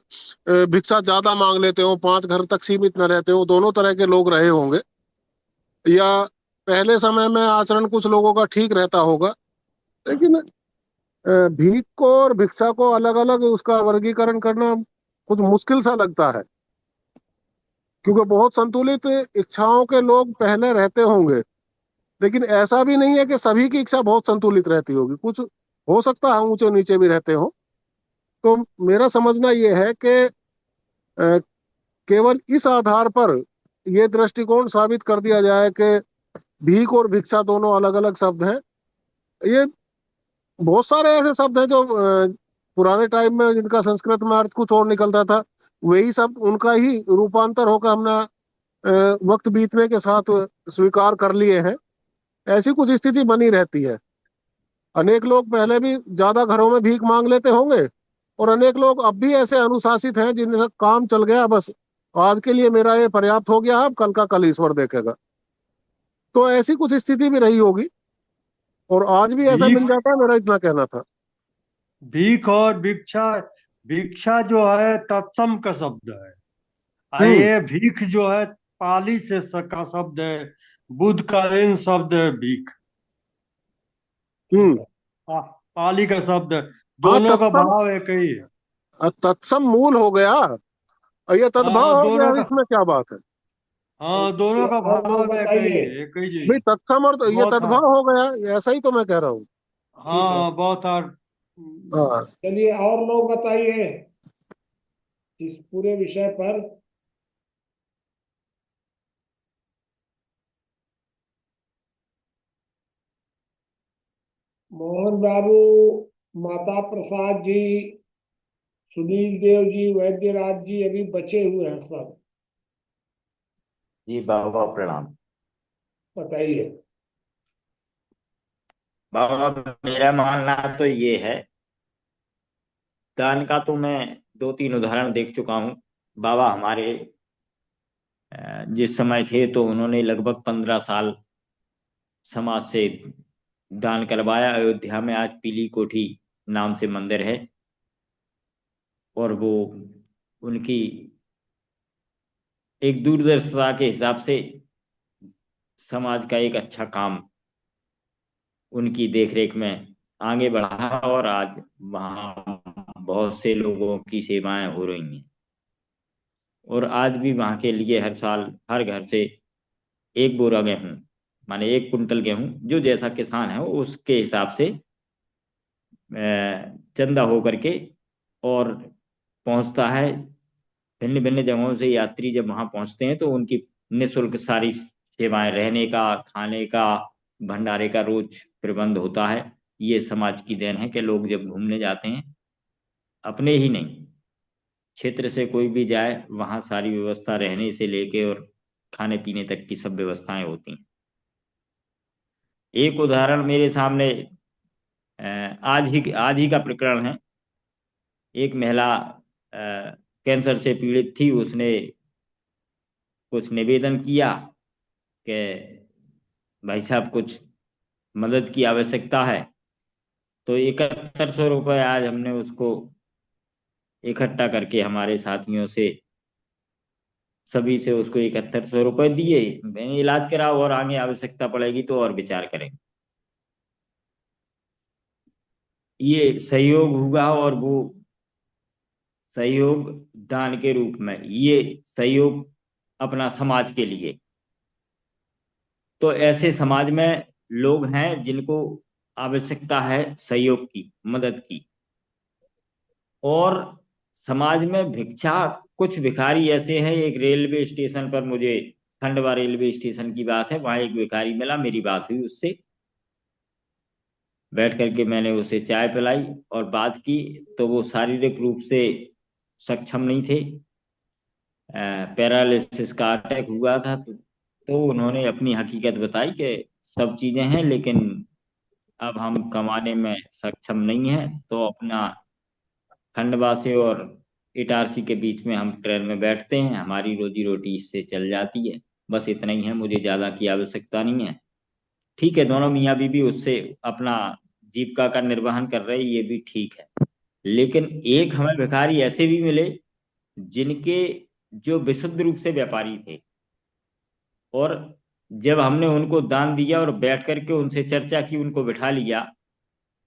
भिक्षा ज्यादा मांग लेते हो, 5 घर तक सीमित न रहते हो, दोनों तरह के लोग रहे होंगे, या पहले समय में आचरण कुछ लोगों का ठीक रहता होगा। लेकिन भीख को और भिक्षा को अलग अलग उसका वर्गीकरण करना कुछ मुश्किल सा लगता है, क्योंकि बहुत संतुलित इच्छाओं के लोग पहले रहते होंगे। लेकिन ऐसा भी नहीं है कि सभी की इच्छा बहुत संतुलित रहती होगी, कुछ हो सकता है ऊंचे नीचे भी रहते हो। तो मेरा समझना ये है कि अ, केवल इस आधार पर ये दृष्टिकोण साबित कर दिया जाए कि भीख और भिक्षा दोनों अलग अलग शब्द हैं। ये बहुत सारे ऐसे शब्द हैं जो पुराने टाइम में जिनका संस्कृत में अर्थ कुछ और निकलता था, वही शब्द उनका ही रूपांतर होकर हमने वक्त बीतने के साथ स्वीकार कर लिए हैं। ऐसी कुछ स्थिति बनी रहती है। अनेक लोग पहले भी ज्यादा घरों में भीख मांग लेते होंगे, और अनेक लोग अब भी ऐसे अनुशासित हैं जिनसे काम चल गया, बस आज के लिए मेरा ये पर्याप्त हो गया, अब कल का कल ईश्वर देखेगा। तो ऐसी कुछ स्थिति भी रही होगी, और आज भी ऐसा मिल भीख जाता है, मेरा इतना कहना था। भीख और भिक्षा, भिक्षा जो है तत्सम का शब्द है। हम्म। ये भीख जो है पाली से का शब्द है, बुद्धकालीन शब्द है भीख। हम्म। पाली का शब्द है, हाँ, दोनों का तत्सम। भाव एक ही है। तत्सम मूल हो गया, और ये तद्भाव हाँ हो गया, दोनों का, इसमें क्या बात है। हाँ ये दोनों का और लोग भाव एक ही बताइए। है, एक ही भाई चीज। तत्सम और तो ये बहुत तद्भाव हो गया, ऐसा ही तो मैं कह रहा हूँ। ठीक है, हाँ बहुत हाँ। चलिए और लोग बताइए इस पूरे विषय पर। मोहन बाबू, माता प्रसाद जी, सुनील देव जी, वैद्यराज जी अभी बचे हुए हैं सब। जी बाबा प्रणाम। बताइए। बाबा मेरा मानना तो ये है, दान का तो मैं दो तीन उदाहरण देख चुका हूँ। बाबा हमारे जिस समय थे तो उन्होंने लगभग 15 साल समाज से दान करवाया। अयोध्या में आज पीली कोठी नाम से मंदिर है, और वो उनकी एक दूरदर्शिता के हिसाब से समाज का एक अच्छा काम उनकी देखरेख में आगे बढ़ा, और आज वहाँ बहुत से लोगों की सेवाएं हो रही हैं। और आज भी वहाँ के लिए हर साल हर घर से एक बोरा गेहूं, माने 1 कुंटल गेहूं, जो जैसा किसान है उसके हिसाब से चंदा हो करके और पहुंचता है। भिन्न भिन्न जगहों से यात्री जब वहां पहुंचते हैं तो उनकी निःशुल्क सारी सेवाएं, रहने का, खाने का, भंडारे का रोज प्रबंध होता है। ये समाज की देन है कि लोग जब घूमने जाते हैं, अपने ही नहीं क्षेत्र से कोई भी जाए, वहां सारी व्यवस्था रहने से लेके और खाने पीने तक की सब व्यवस्थाएं होती हैं। एक उदाहरण मेरे सामने आज ही का प्रकरण है। एक महिला कैंसर से पीड़ित थी, उसने कुछ निवेदन किया कि भाई साहब कुछ मदद की आवश्यकता है। तो 7100 रुपये आज हमने उसको इकट्ठा करके हमारे साथियों से सभी से उसको 7100 रुपये दिए। मैंने इलाज कराओ, और आगे आवश्यकता पड़ेगी तो और विचार करेंगे। ये सहयोग हुआ, और वो सहयोग दान के रूप में, ये सहयोग अपना समाज के लिए। तो ऐसे समाज में लोग हैं जिनको आवश्यकता है सहयोग की, मदद की। और समाज में भिक्षा, कुछ भिखारी ऐसे हैं। एक रेलवे स्टेशन पर, मुझे खंडवा रेलवे स्टेशन की बात है, वहां एक भिखारी मिला, मेरी बात हुई उससे। बैठ करके मैंने उसे चाय पिलाई और बात की। तो वो शारीरिक रूप से सक्षम नहीं थे, पैरालिसिस का अटैक हुआ था। तो उन्होंने अपनी हकीकत बताई कि सब चीजें हैं, लेकिन अब हम कमाने में सक्षम नहीं हैं, तो अपना खंडवा से और इटारसी के बीच में हम ट्रेन में बैठते हैं, हमारी रोजी रोटी इससे चल जाती है। बस इतना ही है, मुझे ज्यादा की आवश्यकता नहीं है। ठीक है, दोनों मियाँ बीवी उससे अपना जीविका का निर्वहन कर रहे, ये भी ठीक है। लेकिन एक हमें भिखारी ऐसे भी मिले जिनके, जो विशुद्ध रूप से व्यापारी थे, और जब हमने उनको दान दिया और बैठ करके उनसे चर्चा की, उनको बिठा लिया,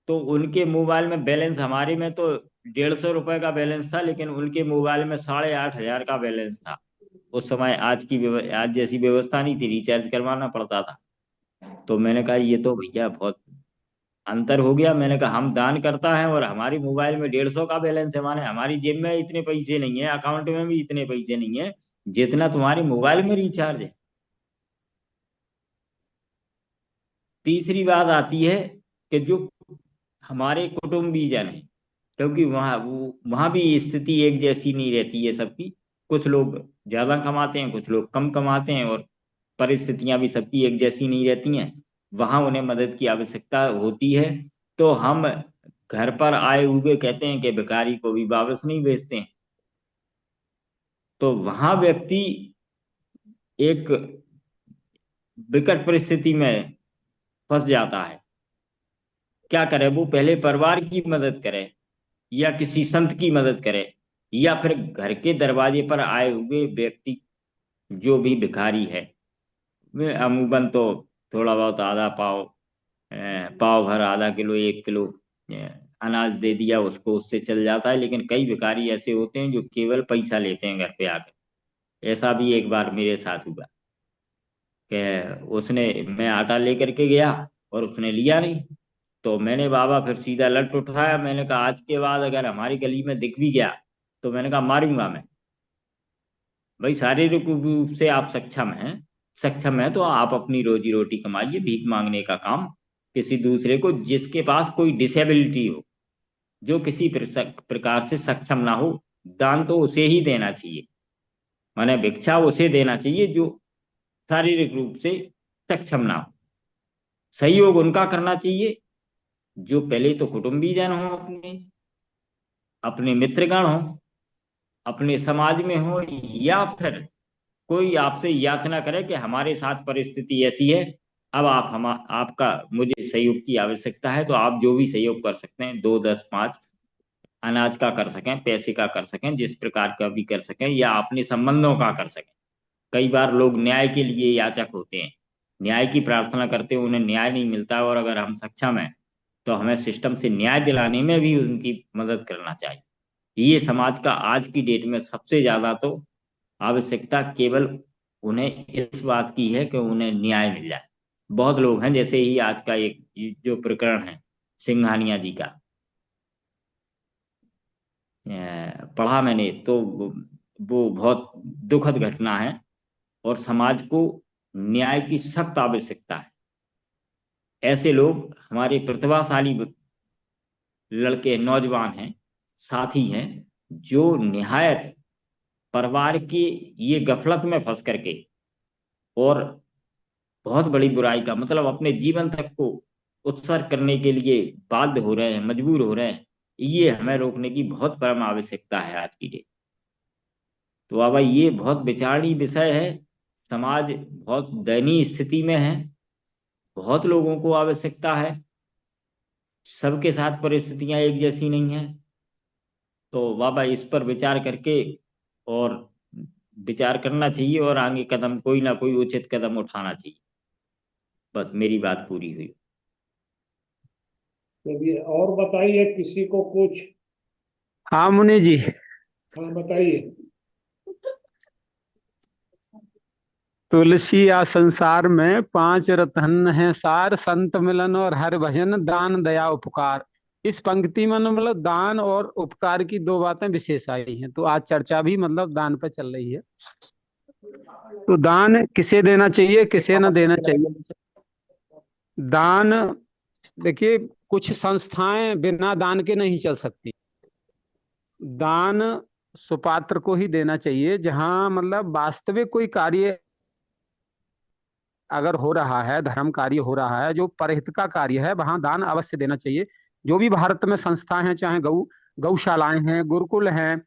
तो उनके मोबाइल में बैलेंस, हमारे में तो 150 रुपए का बैलेंस था, लेकिन उनके मोबाइल में 8,500 का बैलेंस था। उस समय आज जैसी व्यवस्था नहीं थी, रिचार्ज करवाना पड़ता था। तो मैंने कहा ये तो भैया बहुत अंतर हो गया। मैंने कहा हम दान करता है और हमारी मोबाइल में 150 का बैलेंस है, माने हमारी जेब में इतने पैसे नहीं है, अकाउंट में भी इतने पैसे नहीं है जितना तुम्हारी मोबाइल में रिचार्ज है। तीसरी बात आती है कि जो हमारे कुटुंबीजन है, क्योंकि वहां भी स्थिति एक जैसी नहीं रहती है सबकी। कुछ लोग ज्यादा कमाते हैं, कुछ लोग कम कमाते हैं, और परिस्थितियां भी सबकी एक जैसी नहीं रहती हैं। वहां उन्हें मदद की आवश्यकता होती है। तो हम घर पर आए हुए कहते हैं कि भिखारी को भी वापस नहीं भेजते हैं। तो वहां व्यक्ति एक विकट परिस्थिति में फंस जाता है। क्या करे वो? पहले परिवार की मदद करे, या किसी संत की मदद करे, या फिर घर के दरवाजे पर आए हुए व्यक्ति जो भी भिखारी है, वे अमूमन तो थोड़ा बहुत आधा पाव, पाव भर, आधा किलो, 1 किलो अनाज दे दिया उसको, उससे चल जाता है। लेकिन कई भिखारी ऐसे होते हैं जो केवल पैसा लेते हैं घर पे आकर। ऐसा भी एक बार मेरे साथ हुआ कि मैं आटा लेकर के गया और उसने लिया नहीं। तो मैंने बाबा फिर सीधा लट उठाया। मैंने कहा आज के बाद अगर हमारी गली में दिख भी गया तो मैंने कहा मारूंगा मैं। भाई शारीरिक रूप से आप सक्षम है तो आप अपनी रोजी रोटी कमाइए। भीख मांगने का काम किसी दूसरे को, जिसके पास कोई डिसेबिलिटी हो, जो किसी प्रकार से सक्षम ना हो, दान तो उसे ही देना चाहिए। माने भिक्षा उसे देना चाहिए जो शारीरिक रूप से सक्षम ना हो। सहयोग उनका करना चाहिए जो पहले तो कुटुंबीजन हो, अपने अपने मित्रगण हो, अपने समाज में हो, या फिर कोई आपसे याचना करे कि हमारे साथ परिस्थिति ऐसी है, अब आपका मुझे सहयोग की आवश्यकता है। तो आप जो भी सहयोग कर सकते हैं, 2, 10, 5 अनाज का कर सकें, पैसे का कर सकें, जिस प्रकार का भी कर सकें, या अपने संबंधों का कर सकें। कई बार लोग न्याय के लिए याचक होते हैं, न्याय की प्रार्थना करते हैं, उन्हें न्याय नहीं मिलता, और अगर हम सक्षम हैं तो हमें सिस्टम से न्याय दिलाने में भी उनकी मदद करना चाहिए। ये समाज का आज की डेट में सबसे ज्यादा तो आवश्यकता केवल उन्हें इस बात की है कि उन्हें न्याय मिल जाए। बहुत लोग हैं, जैसे ही आज का एक जो प्रकरण है सिंघानिया जी का, पढ़ा मैंने, तो वो बहुत दुखद घटना है, और समाज को न्याय की सख्त आवश्यकता है। ऐसे लोग हमारे प्रतिभाशाली लड़के, नौजवान हैं, साथी हैं, जो निहायत परिवार की ये गफलत में फंस करके और बहुत बड़ी बुराई का मतलब अपने जीवन तक को उत्सर्ग करने के लिए बाध्य हो रहे हैं, मजबूर हो रहे हैं। ये हमें रोकने की बहुत परम आवश्यकता है आज की डेट। तो बाबा ये बहुत विचारणीय विषय है। समाज बहुत दयनीय स्थिति में है, बहुत लोगों को आवश्यकता है, सबके साथ परिस्थितियां एक जैसी नहीं है। तो बाबा इस पर विचार करके, और विचार करना चाहिए, और आगे कदम कोई ना कोई उचित कदम उठाना चाहिए। बस मेरी बात पूरी हुई। चलिए और बताइए, किसी को कुछ? हाँ मुनि जी, हाँ बताइए। तुलसी या संसार में 5 रतन है सार, संत मिलन और हर भजन, दान दया उपकार। इस पंक्ति में मतलब दान और उपकार की 2 बातें विशेष आई हैं। तो आज चर्चा भी मतलब दान पर चल रही है। तो दान किसे देना चाहिए, किसे न देना चाहिए? दान, देखिए, कुछ संस्थाएं बिना दान के नहीं चल सकती। दान सुपात्र को ही देना चाहिए। जहां मतलब वास्तविक कोई कार्य अगर हो रहा है, धर्म कार्य हो रहा है, जो परहित का कार्य है, वहां दान अवश्य देना चाहिए। जो भी भारत में संस्था हैं, चाहे गौशालाएं हैं, गुरुकुल हैं,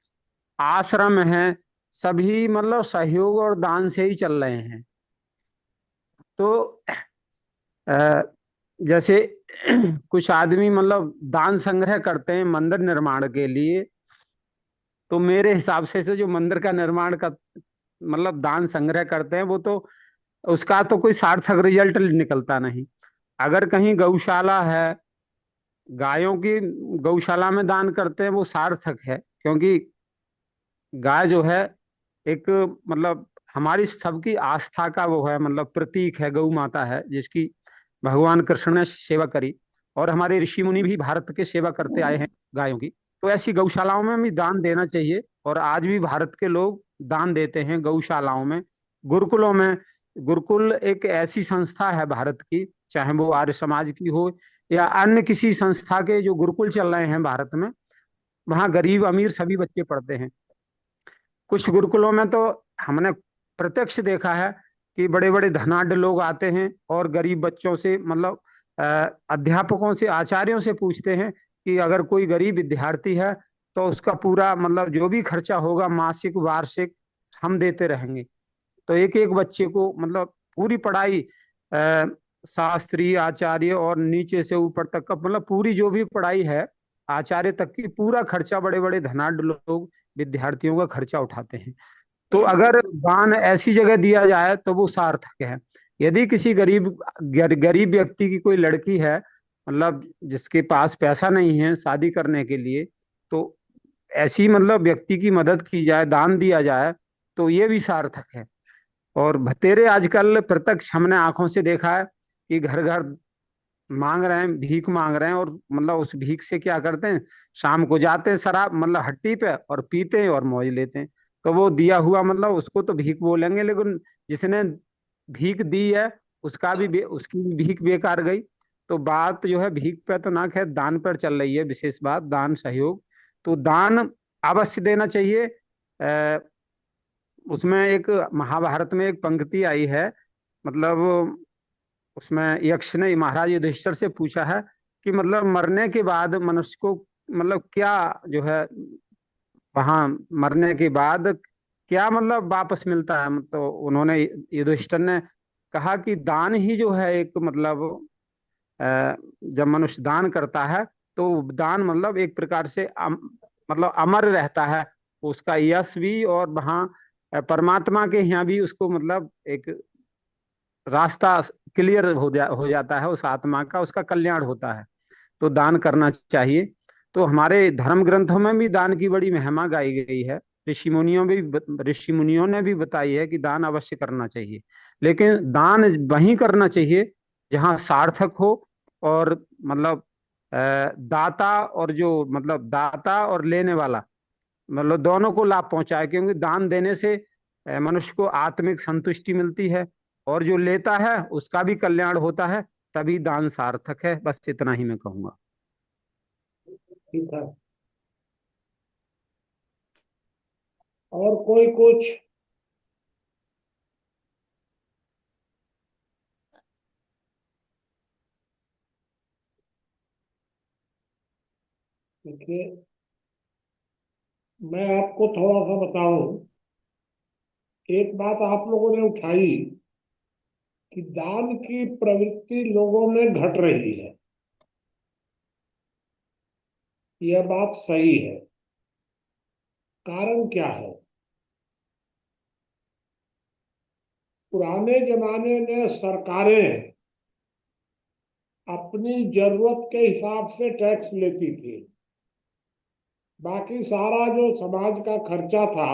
आश्रम हैं, सभी मतलब सहयोग और दान से ही चल रहे हैं। तो जैसे कुछ आदमी मतलब दान संग्रह करते हैं मंदिर निर्माण के लिए। तो मेरे हिसाब से जो मंदिर का निर्माण का मतलब दान संग्रह करते हैं, वो तो उसका तो कोई सार्थक रिजल्ट निकलता नहीं। अगर कहीं गौशाला है, गायों की गौशाला में दान करते हैं, वो सार्थक है। क्योंकि गाय जो है एक मतलब हमारी सबकी आस्था का वो है, मतलब प्रतीक है, गौ माता है जिसकी भगवान कृष्ण ने सेवा करी। और हमारे ऋषि मुनि भी भारत के सेवा करते आए हैं गायों की। तो ऐसी गौशालाओं में भी दान देना चाहिए, और आज भी भारत के लोग दान देते हैं गौशालाओं में, गुरुकुलों में। गुरुकुल एक ऐसी संस्था है भारत की, चाहे वो आर्य समाज की हो या अन्य किसी संस्था के, जो गुरुकुल चल रहे हैं भारत में, वहाँ गरीब अमीर सभी बच्चे पढ़ते हैं। कुछ गुरुकुलों में तो हमने प्रत्यक्ष देखा है कि बड़े बड़े धनाढ्य लोग आते हैं और गरीब बच्चों से, मतलब अध्यापकों से, आचार्यों से पूछते हैं कि अगर कोई गरीब विद्यार्थी है तो उसका पूरा, मतलब जो भी खर्चा होगा मासिक वार्षिक, हम देते रहेंगे। तो एक एक बच्चे को, मतलब पूरी पढ़ाई, अ, शास्त्री, आचार्य और नीचे से ऊपर तक का, मतलब पूरी जो भी पढ़ाई है आचार्य तक की, पूरा खर्चा बड़े बड़े धनाढ्य लोग विद्यार्थियों का खर्चा उठाते हैं। तो अगर दान ऐसी जगह दिया जाए तो वो सार्थक है। यदि किसी गरीब व्यक्ति की कोई लड़की है, मतलब जिसके पास पैसा नहीं है शादी करने के लिए, तो ऐसी, मतलब व्यक्ति की मदद की जाए, दान दिया जाए, तो ये भी सार्थक है। और भतेरे आजकल प्रत्यक्ष हमने आंखों से देखा है कि घर घर मांग रहे हैं, भीख मांग रहे हैं, और मतलब उस भीख से क्या करते हैं, शाम को जाते हैं शराब, मतलब हट्टी पे, और पीते हैं और मौज लेते हैं। तो वो दिया हुआ, मतलब उसको तो भीख बोलेंगे, लेकिन जिसने भीख दी है उसकी भी भीख बेकार गई। तो बात जो है भीख पे तो ना, खैर दान पर चल रही है विशेष बात, दान सहयोग। तो दान अवश्य देना चाहिए। आ, उसमें एक महाभारत में एक पंक्ति आई है, मतलब उसमें यक्ष ने महाराज युधिष्ठिर से पूछा है कि मतलब मरने के बाद मनुष्य को, मतलब क्या जो है, वहां मरने के बाद क्या मतलब वापस मिलता है। तो उन्होंने, युधिष्ठिर ने कहा कि दान ही जो है एक, मतलब जब मनुष्य दान करता है तो दान मतलब एक प्रकार से मतलब अमर रहता है उसका यश भी, और वहाँ परमात्मा के यहाँ भी उसको, मतलब एक रास्ता क्लियर हो जाता है उस आत्मा का, उसका कल्याण होता है। तो दान करना चाहिए। तो हमारे धर्म ग्रंथों में भी दान की बड़ी महिमा गाई गई है। ऋषि मुनियों ने भी बताई है कि दान अवश्य करना चाहिए, लेकिन दान वहीं करना चाहिए जहाँ सार्थक हो, और मतलब दाता, और जो मतलब दाता और लेने वाला, मतलब दोनों को लाभ पहुंचाए, क्योंकि दान देने से मनुष्य को आत्मिक संतुष्टि मिलती है, और जो लेता है उसका भी कल्याण होता है। तभी दान सार्थक है। बस इतना ही मैं कहूंगा। ठीक है। और कोई कुछ? देखिए, मैं आपको थोड़ा सा बताऊं। एक बात आप लोगों ने उठाई कि दान की प्रवृत्ति लोगों में घट रही है। यह बात सही है। कारण क्या है? पुराने जमाने में सरकारें अपनी जरूरत के हिसाब से टैक्स लेती थी। बाकी सारा जो समाज का खर्चा था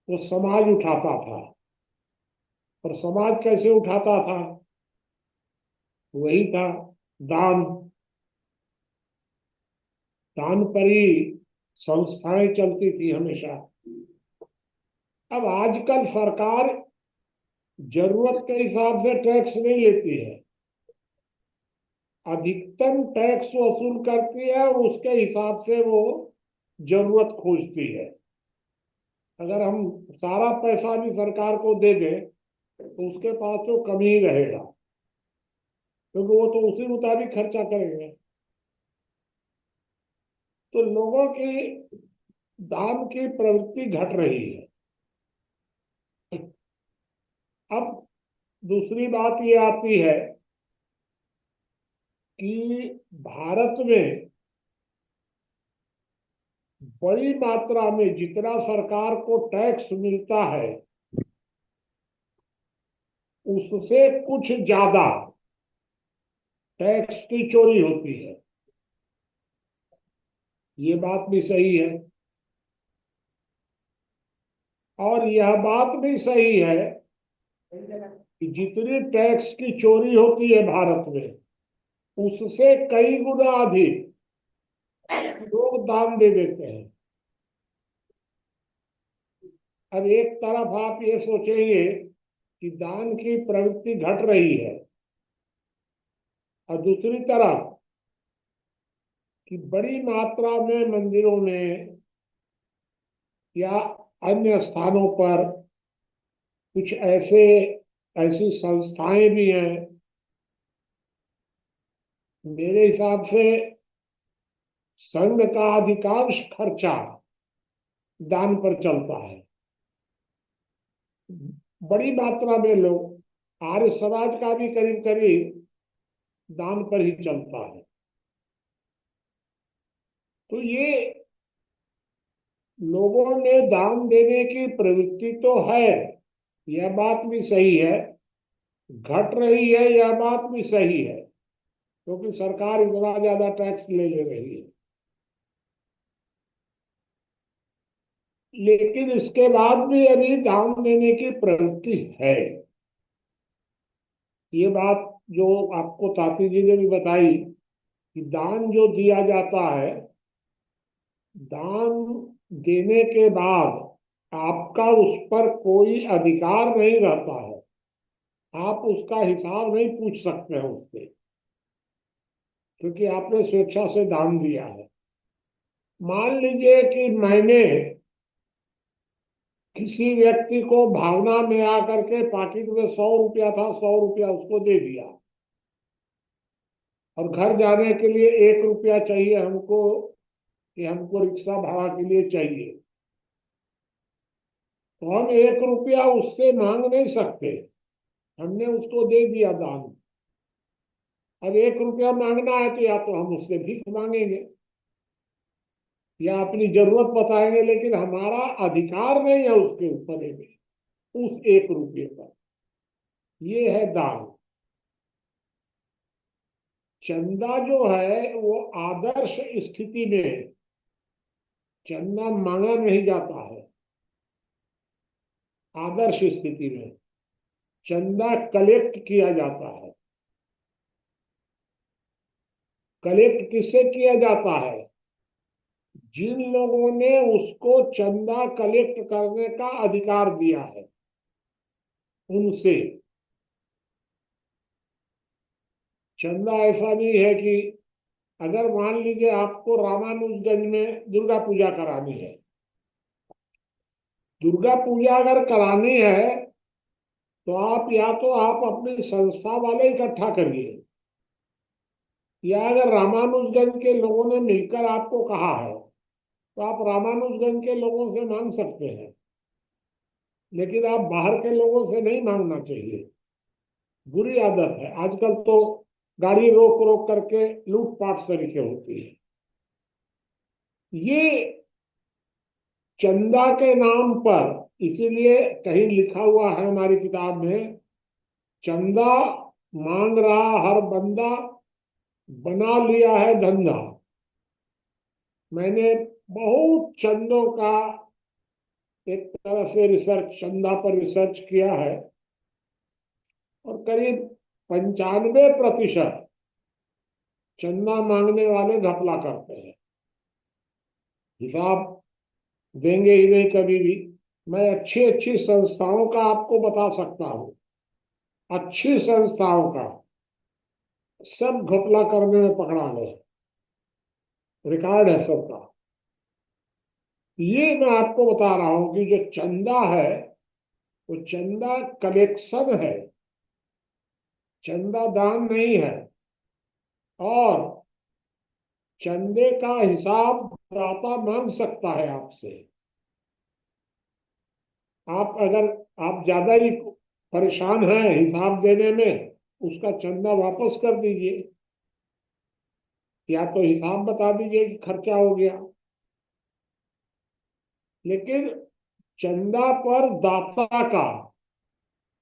वो समाज उठाता था। और समाज कैसे उठाता था? वही था, दान। दान पर ही संस्थाएं चलती थी हमेशा। अब आजकल सरकार जरूरत के हिसाब से टैक्स नहीं लेती है। अधिकतम टैक्स वसूल करती है और उसके हिसाब से वो जरूरत खोजती है। अगर हम सारा पैसा भी सरकार को दे दें तो उसके पास तो कम ही रहेगा, क्योंकि वो तो उसी मुताबिक खर्चा करेंगे। तो लोगों की दान की प्रवृत्ति घट रही है। अब दूसरी बात ये आती है कि भारत में बड़ी मात्रा में जितना सरकार को टैक्स मिलता है उससे कुछ ज्यादा टैक्स की चोरी होती है। ये बात भी सही है। और यह बात भी सही है कि जितनी टैक्स की चोरी होती है भारत में, उससे कई गुना अधिक लोग दान दे देते हैं। अब एक तरफ आप ये सोचेंगे कि दान की प्रवृत्ति घट रही है, और दूसरी तरफ कि बड़ी मात्रा में मंदिरों में या अन्य स्थानों पर कुछ ऐसी संस्थाएं भी हैं। मेरे हिसाब से संघ का अधिकांश खर्चा दान पर चलता है। बड़ी मात्रा में लोग, आर्य समाज का भी करीब करीब दान पर ही चलता है। तो ये लोगों में दान देने की प्रवृत्ति तो है, यह बात भी सही है। घट रही है, यह बात भी सही है, क्योंकि सरकार इतना ज्यादा टैक्स ले रही है। लेकिन इसके बाद भी अभी दान देने की प्रवृत्ति है। ये बात जो आपको ताती जी ने भी बताई कि दान जो दिया जाता है, दान देने के बाद आपका उस पर कोई अधिकार नहीं रहता है। आप उसका हिसाब नहीं पूछ सकते हैं उससे, क्योंकि आपने स्वेच्छा से दान दिया है। मान लीजिए कि मैंने किसी व्यक्ति को भावना में आकर के पाकिट में 100 रुपया था, 100 रुपया उसको दे दिया, और घर जाने के लिए 1 रुपया चाहिए हमको, कि हमको रिक्शा भाड़ा के लिए चाहिए। तो हम 1 रुपया उससे मांग नहीं सकते, हमने उसको दे दिया दान। अब 1 रुपया मांगना है तो या तो हम उससे भीख मांगेंगे या अपनी जरूरत बताएंगे, लेकिन हमारा अधिकार नहीं है उसके ऊपर उस 1 रुपये पर। ये है दान। चंदा जो है वो आदर्श स्थिति में चंदा मांगा नहीं जाता है। आदर्श स्थिति में चंदा कलेक्ट किया जाता है। कलेक्ट किससे किया जाता है? जिन लोगों ने उसको चंदा कलेक्ट करने का अधिकार दिया है, उनसे। चंदा ऐसा नहीं है कि अगर मान लीजिए आपको रामानुजगंज में दुर्गा पूजा करानी है, दुर्गा पूजा अगर करानी है तो आप या तो आप अपनी संस्था वाले इकट्ठा करिए, या अगर रामानुजगंज के लोगों ने मिलकर आपको कहा है तो आप रामानुजगंज के लोगों से मांग सकते हैं, लेकिन आप बाहर के लोगों से नहीं मांगना चाहिए। बुरी आदत है। आजकल तो गाड़ी रोक रोक करके लूटपाट तरीके होती है। ये चंदा के नाम पर, इसीलिए कहीं लिखा हुआ है हमारी किताब में, चंदा मांग रहा हर बंदा, बना लिया है धंधा। मैंने बहुत चंदों का एक तरह से रिसर्च, चंदा पर रिसर्च किया है, और करीब 95% चंदा मांगने वाले घपला करते हैं, हिसाब देंगे ही नहीं कभी भी। मैं अच्छी अच्छी संस्थाओं का आपको बता सकता हूँ, अच्छी संस्थाओं का, सब घपला करने में पकड़ा गए, रिकॉर्ड है सबका। ये मैं आपको बता रहा हूं कि जो चंदा है वो चंदा कलेक्शन है, चंदा दान नहीं है। और चंदे का हिसाब दाता मांग सकता है आपसे। आप अगर आप ज्यादा ही परेशान हैं हिसाब देने में, उसका चंदा वापस कर दीजिए, या तो हिसाब बता दीजिए कि खर्चा हो गया। लेकिन चंदा पर दाता का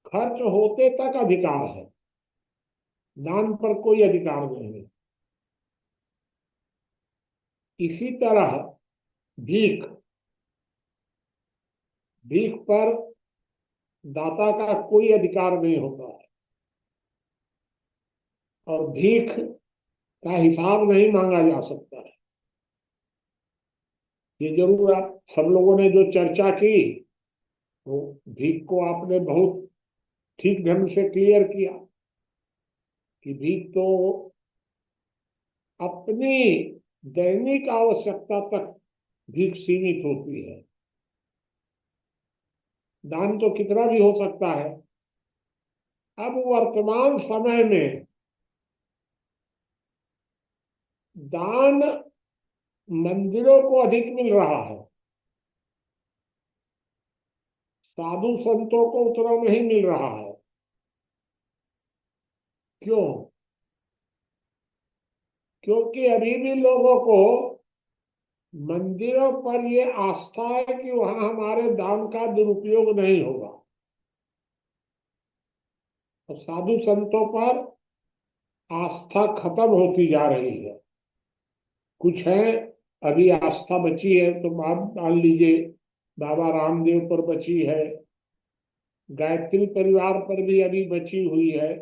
खर्च होते तक अधिकार है, दान पर कोई अधिकार नहीं है। इसी तरह भीख, भीख पर दाता का कोई अधिकार नहीं होता है। और भीख का हिसाब नहीं मांगा जा सकता है। ये जरूर आप सब लोगों ने जो चर्चा की, तो भीख को आपने बहुत ठीक ढंग से क्लियर किया कि भीख तो अपनी दैनिक आवश्यकता तक भीख सीमित होती है। दान तो कितना भी हो सकता है। अब वर्तमान समय में दान मंदिरों को अधिक मिल रहा है, साधु संतों को उतना नहीं मिल रहा है। क्यों? क्योंकि अभी भी लोगों को मंदिरों पर ये आस्था है कि वहां हमारे दान का दुरुपयोग नहीं होगा, और साधु संतों पर आस्था खत्म होती जा रही है। कुछ है अभी आस्था बची है, तो आप मान लीजिए बाबा रामदेव पर बची है, गायत्री परिवार पर भी अभी बची हुई है,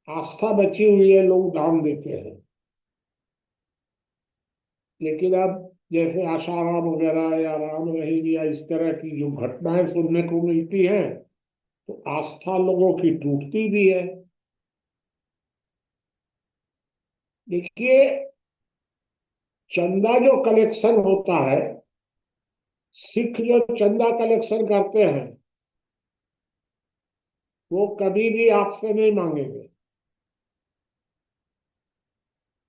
आस्था बची हुई है, लोग दान देते हैं। लेकिन अब जैसे आशाराम वगैरह या राम रहीम या इस तरह की जो घटनाएं सुनने को मिलती हैं, तो आस्था लोगों की टूटती भी है। देखिए, चंदा जो कलेक्शन होता है, सिख जो चंदा कलेक्शन करते हैं, वो कभी भी आपसे नहीं मांगेंगे,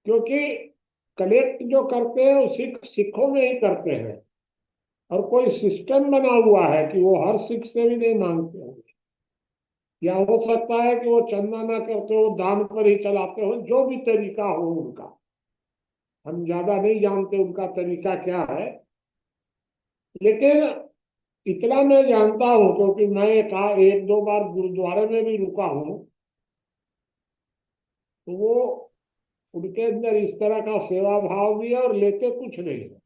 क्योंकि कलेक्ट जो करते हैं वो सिखों में ही करते हैं, और कोई सिस्टम बना हुआ है कि वो हर सिख से भी नहीं मांगते होंगे। या हो सकता है कि वो चंदा ना करते हो, दान पर ही चलाते हो, जो भी तरीका हो उनका, हम ज्यादा नहीं जानते उनका तरीका क्या है। लेकिन इतना मैं जानता हूं, क्योंकि मैं एक दो बार गुरुद्वारे में भी रुका हूं, तो वो उनके अंदर इस तरह का सेवा भाव भी है, और लेते कुछ नहीं है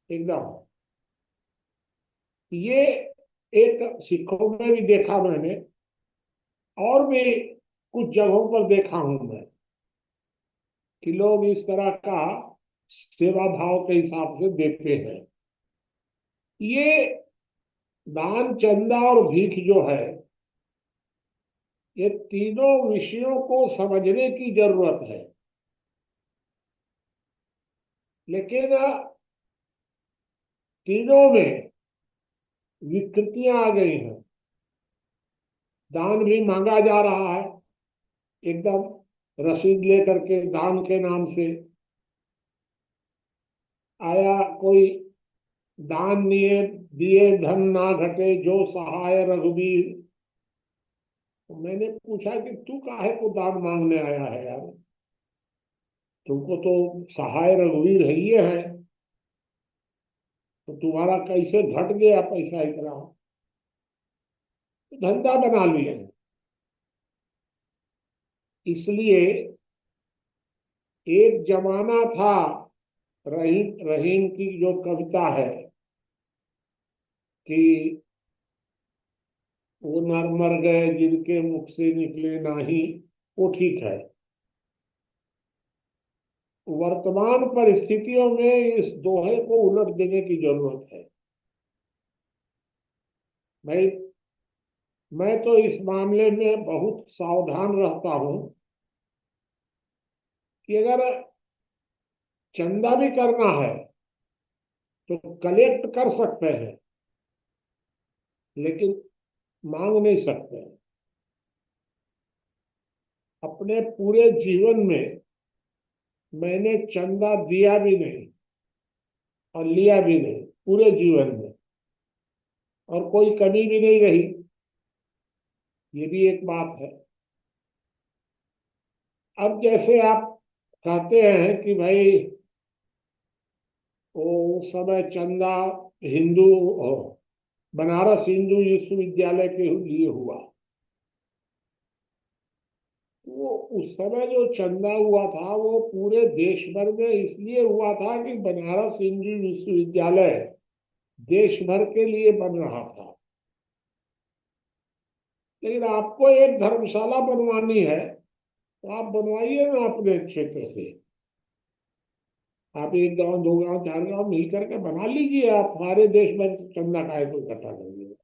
एकदम। ये एक सिखों में भी देखा मैंने, और भी कुछ जगहों पर देखा हूं मैं, कि लोग इस तरह का सेवा भाव के हिसाब से देते हैं। ये दान, चंदा और भीख जो है, ये तीनों विषयों को समझने की जरूरत है। लेकिन तीनों में विकृतियां आ गई हैं। दान भी मांगा जा रहा है, एकदम रसीद लेकर के दान के नाम से। आया कोई दान दिए दिए धन ना घटे, जो सहाय रघुबीर। तो मैंने पूछा कि तू काहे को दान मांगने आया है यार, तुमको तो सहाय रघुवीर है ये है, तो तुम्हारा कैसे घट गया पैसा इतना? धंधा बना लिया। इसलिए एक जमाना था, रहीम रहीम की जो कविता है कि वो नर मर गए जिनके मुख से निकले नाही, वो ठीक है। वर्तमान परिस्थितियों में इस दोहे को उलट देने की जरूरत है। भाई, मैं तो इस मामले में बहुत सावधान रहता हूं कि अगर चंदा भी करना है तो कलेक्ट कर सकते हैं, लेकिन मांग नहीं सकते हैं। अपने पूरे जीवन में मैंने चंदा दिया भी नहीं और लिया भी नहीं, पूरे जीवन में, और कोई कमी भी नहीं रही। ये भी एक बात है। अब जैसे आप कहते हैं कि भाई वो उस समय चंदा हिंदू बनारस हिंदू विश्वविद्यालय के लिए हुआ, वो उस समय जो चंदा हुआ था वो पूरे देश भर में इसलिए हुआ था कि बनारस हिंदू विश्वविद्यालय देश भर के लिए बन रहा था। लेकिन आपको एक धर्मशाला बनवानी है, तो आप बनवाइए ना अपने क्षेत्र से। आप 1 गांव 2 गांव 4 गांव मिल करके बना लीजिए। आप सारे देश में चंदा काहे को इकट्ठा करिए।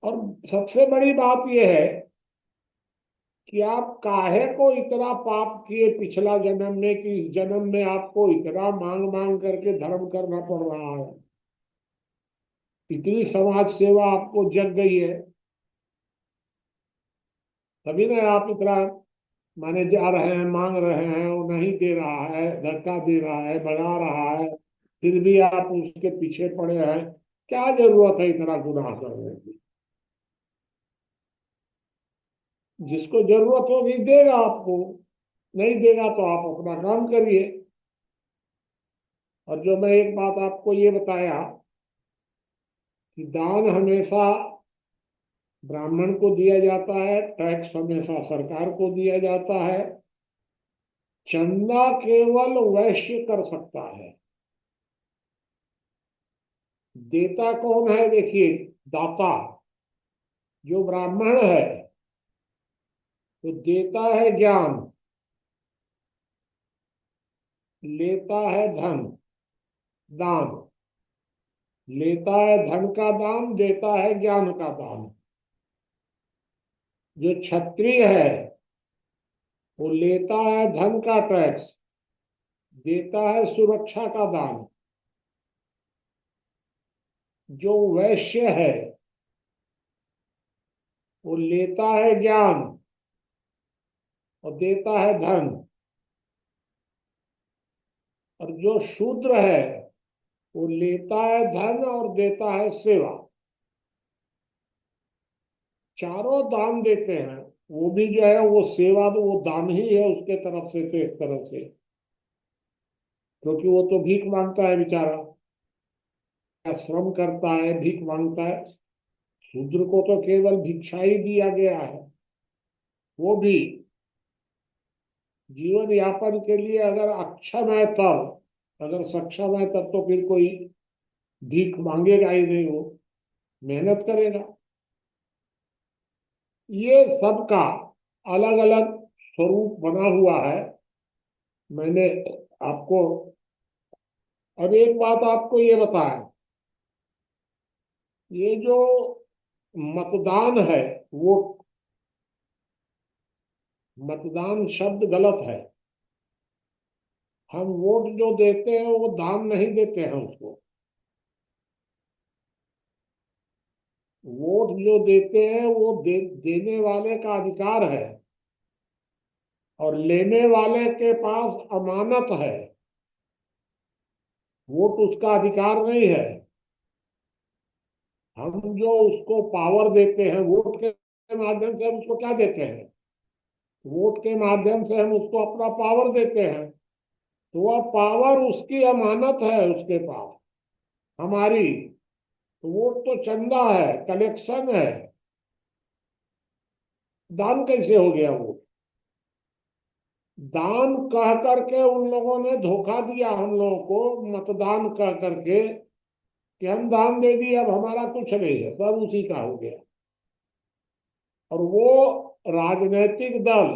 और सबसे बड़ी बात यह है कि आप काहे को इतना पाप किए पिछला जन्म में कि इस जन्म में आपको इतना मांग मांग करके धर्म करना पड़ रहा है। इतनी समाज सेवा आपको जग गई है, तभी ना आप इतना माने जा रहे हैं, मांग रहे हैं, वो नहीं दे रहा है, धक्का दे रहा है, बढ़ा रहा है, फिर भी आप उसके पीछे पड़े हैं। क्या जरूरत है इतना गुनाह करने की? जिसको जरूरत होगी देगा आपको, नहीं देगा तो आप अपना काम करिए। और जो मैं एक बात आपको ये बताया कि दान हमेशा ब्राह्मण को दिया जाता है, टैक्स हमेशा सरकार को दिया जाता है, चंदा केवल वैश्य कर सकता है। देता कौन है? देखिए, दाता जो ब्राह्मण है तो देता है ज्ञान, लेता है धन, दान। लेता है धन का दान, देता है ज्ञान का दान। जो क्षत्रिय है वो लेता है धन का टैक्स, देता है सुरक्षा का दान। जो वैश्य है वो लेता है ज्ञान और देता है धन। और जो शूद्र है वो लेता है धन और देता है सेवा। चारों दान देते हैं। वो भी जो है वो सेवा, तो वो दान ही है उसके तरफ से, तो एक तरफ से, क्योंकि वो तो भीख मांगता है बेचारा, श्रम करता है, भीख मांगता है। शूद्र को तो केवल भिक्षा ही दिया गया है। वो भी जीवन यापन के लिए अगर अक्षम है तब, अगर सक्षम है तब तो फिर कोई भीख मांगेगा ही नहीं, वो मेहनत करेगा। ये सबका अलग अलग स्वरूप बना हुआ है। मैंने आपको अब एक बात आपको ये बताया, ये जो मतदान है, वो मतदान शब्द गलत है। हम वोट जो देते हैं वो दान नहीं देते हैं उसको। वोट जो देते हैं वो देने वाले का अधिकार है, और लेने वाले के पास अमानत है। वोट उसका अधिकार नहीं है। हम जो उसको पावर देते हैं, वोट के माध्यम से हम उसको क्या देते हैं? वोट के माध्यम से हम उसको अपना पावर देते हैं। तो वह पावर उसकी अमानत है उसके पास, हमारी। तो वोट तो चंदा है, कलेक्शन है। दान कैसे हो गया वो? दान कह करके उन लोगों ने धोखा दिया हम लोगों को, मतदान कह करके कि हम दान दे दिए, अब हमारा कुछ नहीं है, सब उसी का हो गया। और वो राजनीतिक दल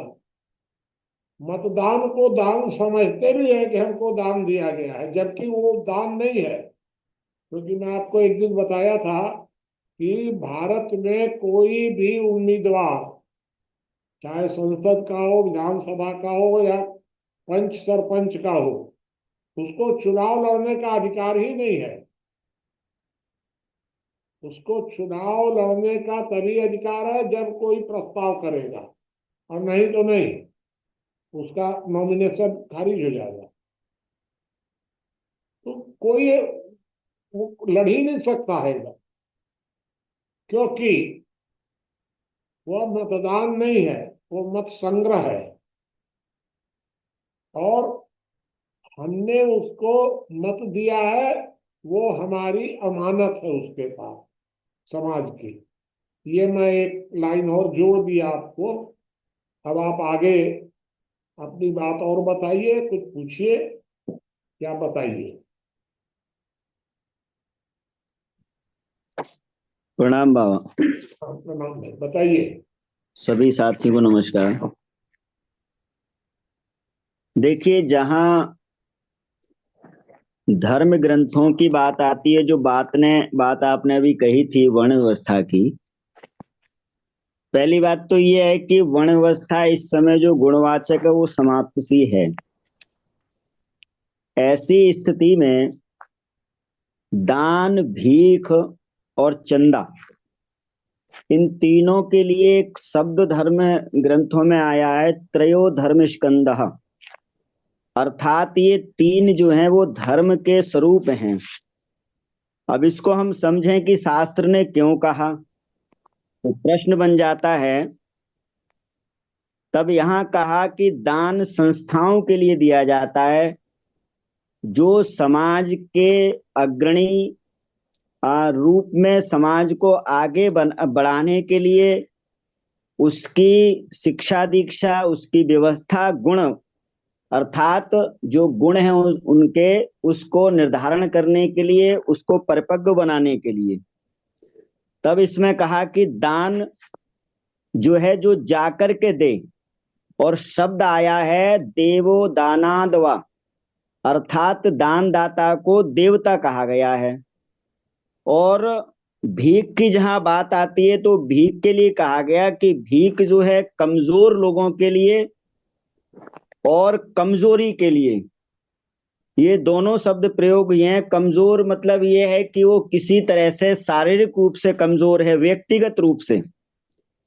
मतदान को दान समझते भी है कि हमको दान दिया गया है, जबकि वो दान नहीं है। क्योंकि मैं आपको एक दिन बताया था कि भारत में कोई भी उम्मीदवार, चाहे संसद का हो, विधानसभा का हो, या पंच सरपंच का हो, उसको चुनाव लड़ने का अधिकार ही नहीं है। उसको चुनाव लड़ने का तभी अधिकार है जब कोई प्रस्ताव करेगा, और नहीं तो नहीं, उसका नॉमिनेशन खारिज हो जाएगा। तो कोई वो लड़ ही नहीं सकता है इधर, क्योंकि वह मतदान नहीं है, वो मत संग्रह है। और हमने उसको मत दिया है, वो हमारी अमानत है उसके पास, समाज की। ये मैं एक लाइन और जोड़ दिया आपको। अब आप आगे अपनी बात और बताइए, कुछ पूछिए, क्या बताइए? प्रणाम बाबा। अपना नाम है बताइए। सभी साथियों को नमस्कार। देखिए, जहां धर्म ग्रंथों की बात आती है, जो बात आपने अभी कही थी वर्ण व्यवस्था की। पहली बात तो ये है कि वर्ण व्यवस्था इस समय जो गुणवाचक है वो समाप्त सी है। ऐसी स्थिति में दान, भीख और चंदा, इन तीनों के लिए एक शब्द धर्म ग्रंथों में आया है, त्रयो धर्म स्कंदः। अर्थात ये तीन जो हैं वो धर्म के स्वरूप हैं। अब इसको हम समझें कि शास्त्र ने क्यों कहा, तो प्रश्न बन जाता है। तब यहाँ कहा कि दान संस्थाओं के लिए दिया जाता है, जो समाज के अग्रणी रूप में समाज को आगे बढ़ाने के लिए उसकी शिक्षा दीक्षा, उसकी व्यवस्था, गुण, अर्थात जो गुण है उनके, उसको निर्धारण करने के लिए, उसको परिपक्व बनाने के लिए। तब इसमें कहा कि दान जो है जो जाकर के दे, और शब्द आया है देवो दानादवा, अर्थात दानदाता को देवता कहा गया है। और भीख की जहां बात आती है तो भीख के लिए कहा गया कि भीख जो है कमजोर लोगों के लिए और कमजोरी के लिए, ये दोनों शब्द प्रयोग हुए हैं। कमजोर मतलब ये है कि वो किसी तरह से शारीरिक रूप से कमजोर है, व्यक्तिगत रूप से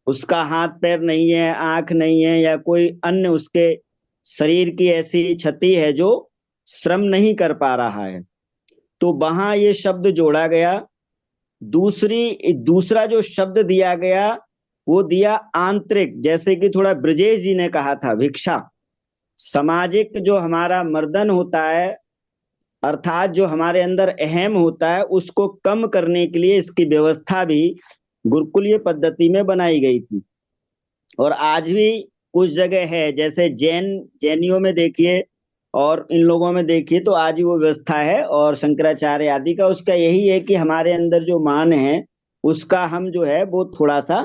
उसका हाथ पैर नहीं है, आंख नहीं है, या कोई अन्य उसके शरीर की ऐसी क्षति है जो श्रम नहीं कर पा रहा है, तो वहां ये शब्द जोड़ा गया। दूसरा जो शब्द दिया गया वो दिया आंतरिक, जैसे कि थोड़ा ब्रजेश जी ने कहा था, भिक्षा। सामाजिक जो हमारा मर्दन होता है, अर्थात जो हमारे अंदर अहम होता है, उसको कम करने के लिए इसकी व्यवस्था भी गुरुकुलीय पद्धति में बनाई गई थी। और आज भी कुछ जगह है, जैसे जैनियों में देखिए और इन लोगों में देखिए, तो आज भी वो व्यवस्था है। और शंकराचार्य आदि का उसका यही है कि हमारे अंदर जो मान है उसका हम जो है वो थोड़ा सा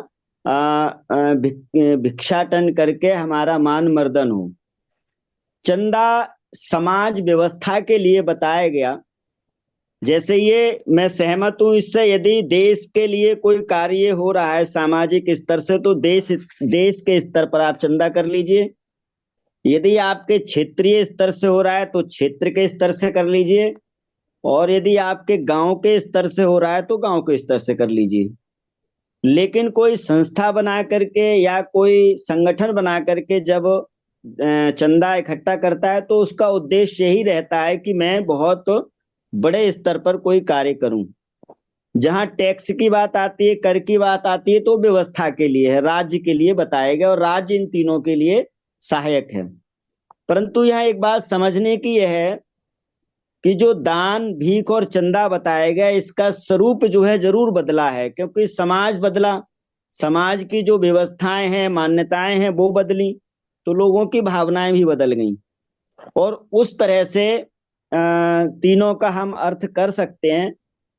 भिक्षाटन करके हमारा मान मर्दन हो। चंदा समाज व्यवस्था के लिए बताया गया। जैसे ये मैं सहमत हूं इससे, यदि देश के लिए कोई कार्य हो रहा है सामाजिक स्तर से, तो देश के स्तर पर आप चंदा कर लीजिए। यदि आपके क्षेत्रीय स्तर से हो रहा है तो क्षेत्र के स्तर से कर लीजिए, और यदि आपके गांव के स्तर से हो रहा है तो गांव के स्तर से कर लीजिए। लेकिन कोई संस्था बना करके या कोई संगठन बना करके जब चंदा इकट्ठा करता है तो उसका उद्देश्य यही रहता है कि मैं बहुत बड़े स्तर पर कोई कार्य करूं। जहां टैक्स की बात आती है, कर की बात आती है, तो व्यवस्था के लिए है, राज्य के लिए बताया गया, और राज्य इन तीनों के लिए सहायक है। परंतु यहाँ एक बात समझने की यह है कि जो दान, भीख और चंदा बताया गया, इसका स्वरूप जो है जरूर बदला है, क्योंकि समाज बदला, समाज की जो व्यवस्थाएं हैं, मान्यताएं हैं, वो बदली, तो लोगों की भावनाएं भी बदल गई। और उस तरह से तीनों का हम अर्थ कर सकते हैं।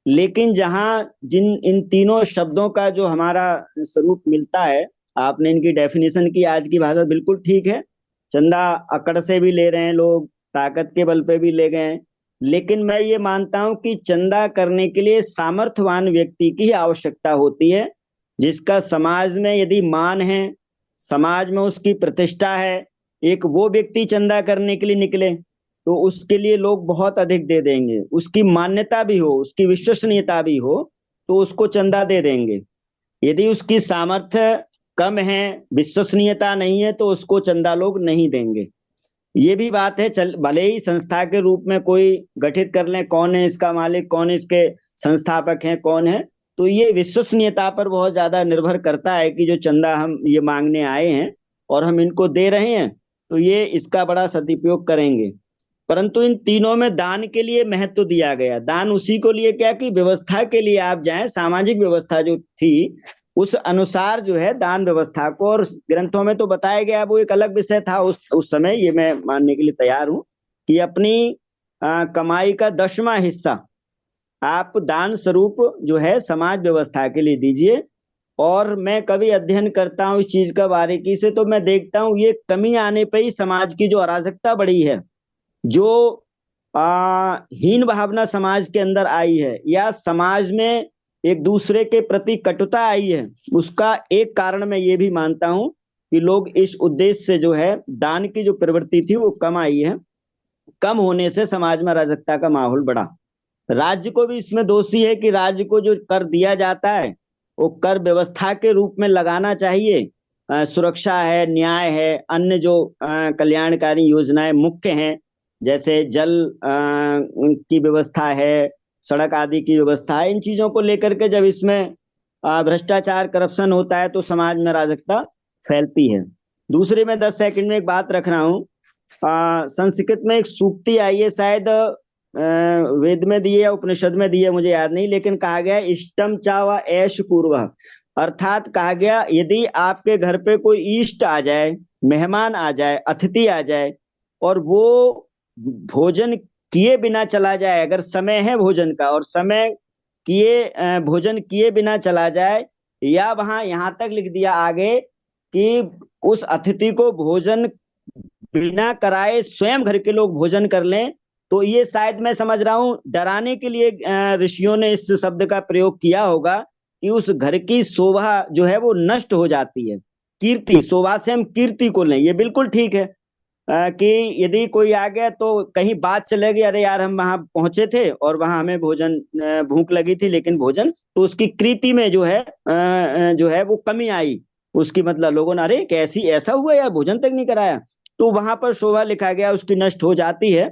लेकिन जहां इन तीनों शब्दों का जो हमारा स्वरूप मिलता है, आपने इनकी डेफिनेशन की, आज की भाषा बिल्कुल ठीक है। चंदा अकड़ से भी ले रहे हैं लोग, ताकत के बल पे भी ले गए हैं। लेकिन मैं ये मानता हूं कि चंदा करने के लिए सामर्थ्यवान व्यक्ति की आवश्यकता होती है, जिसका समाज में यदि मान है, समाज में उसकी प्रतिष्ठा है। एक वो व्यक्ति चंदा करने के लिए निकले तो उसके लिए लोग बहुत अधिक दे देंगे, उसकी मान्यता भी हो, उसकी विश्वसनीयता भी हो, तो उसको चंदा दे देंगे। यदि उसकी सामर्थ्य कम है, विश्वसनीयता नहीं है, तो उसको चंदा लोग नहीं देंगे। ये भी बात है। भले ही संस्था के रूप में कोई गठित कर लें, कौन है इसका मालिक, कौन इसके संस्थापक हैं, कौन है, तो ये विश्वसनीयता पर बहुत ज्यादा निर्भर करता है कि जो चंदा हम ये मांगने आए हैं और हम इनको दे रहे हैं, तो ये इसका बड़ा सदुपयोग करेंगे। परंतु इन तीनों में दान के लिए महत्व दिया गया। दान उसी को लिए क्या कि व्यवस्था के लिए आप जाएं, सामाजिक व्यवस्था जो थी उस अनुसार जो है दान व्यवस्था को, और ग्रंथों में तो बताया गया, वो एक अलग विषय था उस समय, ये मैं मानने के लिए तैयार हूं कि अपनी कमाई का 10वां हिस्सा आप दान स्वरूप जो है समाज व्यवस्था के लिए दीजिए। और मैं कभी अध्ययन करता हूँ इस चीज का बारीकी से, तो मैं देखता हूँ ये कमी आने पे ही समाज की जो अराजकता बढ़ी है, जो हीन भावना समाज के अंदर आई है, या समाज में एक दूसरे के प्रति कटुता आई है, उसका एक कारण मैं ये भी मानता हूं कि लोग इस उद्देश्य से जो है दान की जो प्रवृत्ति थी वो कम आई है। कम होने से समाज में अराजकता का माहौल बढ़ा। राज्य को भी इसमें दोषी है कि राज्य को जो कर दिया जाता है वो कर व्यवस्था के रूप में लगाना चाहिए। सुरक्षा है, न्याय है, अन्य जो कल्याणकारी योजनाएं मुख्य हैं, जैसे जल की व्यवस्था है, सड़क आदि की व्यवस्था है, इन चीजों को लेकर के जब इसमें भ्रष्टाचार करप्शन होता है तो समाज में अराजकता फैलती है। दूसरी, मैं 10 सेकंड में एक बात रख रहा हूँ। संस्कृत में एक सूक्ति आई है, शायद वेद में दी है या उपनिषद में दी है, मुझे याद नहीं, लेकिन कहा गया इष्टम चा व ऐश पूर्व, अर्थात कहा गया यदि आपके घर पे कोई इष्ट आ जाए, मेहमान आ जाए, अतिथि आ जाए, और वो भोजन किए बिना चला जाए, अगर समय है भोजन का और समय किए भोजन किए बिना चला जाए, या वहां यहां तक लिख दिया आगे कि उस अतिथि को भोजन बिना कराए स्वयं घर के लोग भोजन कर लें, तो ये शायद मैं समझ रहा हूं डराने के लिए ऋषियों ने इस शब्द का प्रयोग किया होगा कि उस घर की शोभा जो है वो नष्ट हो जाती है। कीर्ति, शोभा से हम कीर्ति को लें, ये बिल्कुल ठीक है कि यदि कोई आ गया तो कहीं बात चलेगी, अरे यार हम वहां पहुंचे थे और वहां हमें भोजन भूख लगी थी, लेकिन भोजन, तो उसकी कृति में जो है वो कमी आई, उसकी मतलब लोगों ने अरे कैसी ऐसा हुआ यार, भोजन तक नहीं कराया, तो वहां पर शोभा लिखा गया उसकी नष्ट हो जाती है।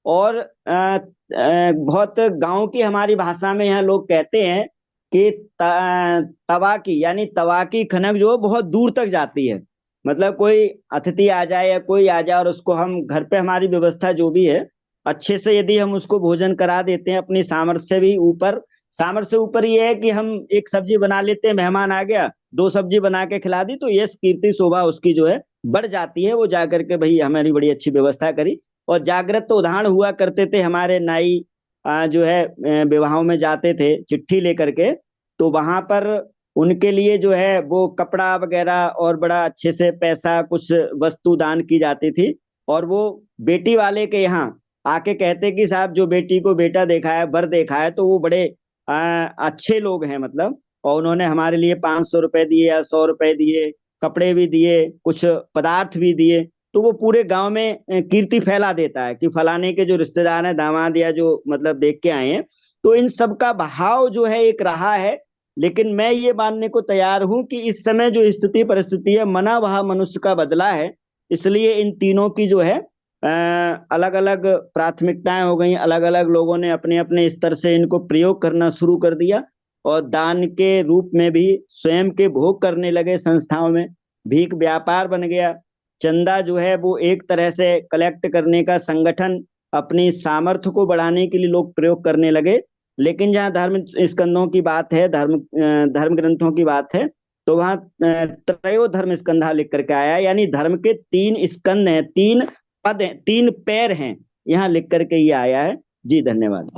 और बहुत गांव की हमारी भाषा में यहाँ लोग कहते हैं कि तवा की, यानी तवा की खनक जो है बहुत दूर तक जाती है। मतलब कोई अतिथि आ जाए या कोई आ जाए और उसको हम घर पे, हमारी व्यवस्था जो भी है अच्छे से यदि हम उसको भोजन करा देते हैं अपनी सामर्थ्य से भी ऊपर, सामर्थ्य से ऊपर ये है कि हम एक सब्जी बना लेते हैं, मेहमान आ गया 2 सब्जी बना के खिला दी, तो ये कीर्ति शोभा उसकी जो है बढ़ जाती है, वो जाकर के भाई हमारी बड़ी अच्छी व्यवस्था करी। और जागृत तो उदाहरण हुआ करते थे हमारे नाई, जो है विवाहों में जाते थे चिट्ठी लेकर के, तो वहां पर उनके लिए जो है वो कपड़ा वगैरह और बड़ा अच्छे से पैसा कुछ वस्तु दान की जाती थी, और वो बेटी वाले के यहाँ आके कहते कि साहब जो बेटी को बेटा देखा है, वर देखा है, तो वो बड़े अच्छे लोग हैं मतलब, और उन्होंने हमारे लिए 500 रुपए दिए या 100 रुपए दिए, कपड़े भी दिए, कुछ पदार्थ भी दिए, तो वो पूरे गांव में कीर्ति फैला देता है कि फलाने के जो रिश्तेदार हैं, दामाद या जो मतलब देख के आए हैं। तो इन सब का बहाव जो है एक रहा है, लेकिन मैं ये मानने को तैयार हूं कि इस समय जो स्थिति परिस्थिति है, मना वह मनुष्य का बदला है, इसलिए इन तीनों की जो है अलग अलग प्राथमिकताएं हो गई, अलग अलग लोगों ने अपने अपने स्तर से इनको प्रयोग करना शुरू कर दिया, और दान के रूप में भी स्वयं के भोग करने लगे संस्थाओं में, भीख व्यापार बन गया, चंदा जो है वो एक तरह से कलेक्ट करने का संगठन अपनी सामर्थ्य को बढ़ाने के लिए लोग प्रयोग करने लगे। लेकिन जहाँ धर्म स्कंधों की बात है, धर्म ग्रंथों की बात है, तो वहाँ त्रयो धर्म स्कंधा लिख करके आया, यानी धर्म के 3 स्कंध हैं, 3 पद हैं, 3 पैर हैं, यहाँ लिख करके ये आया है। जी धन्यवाद।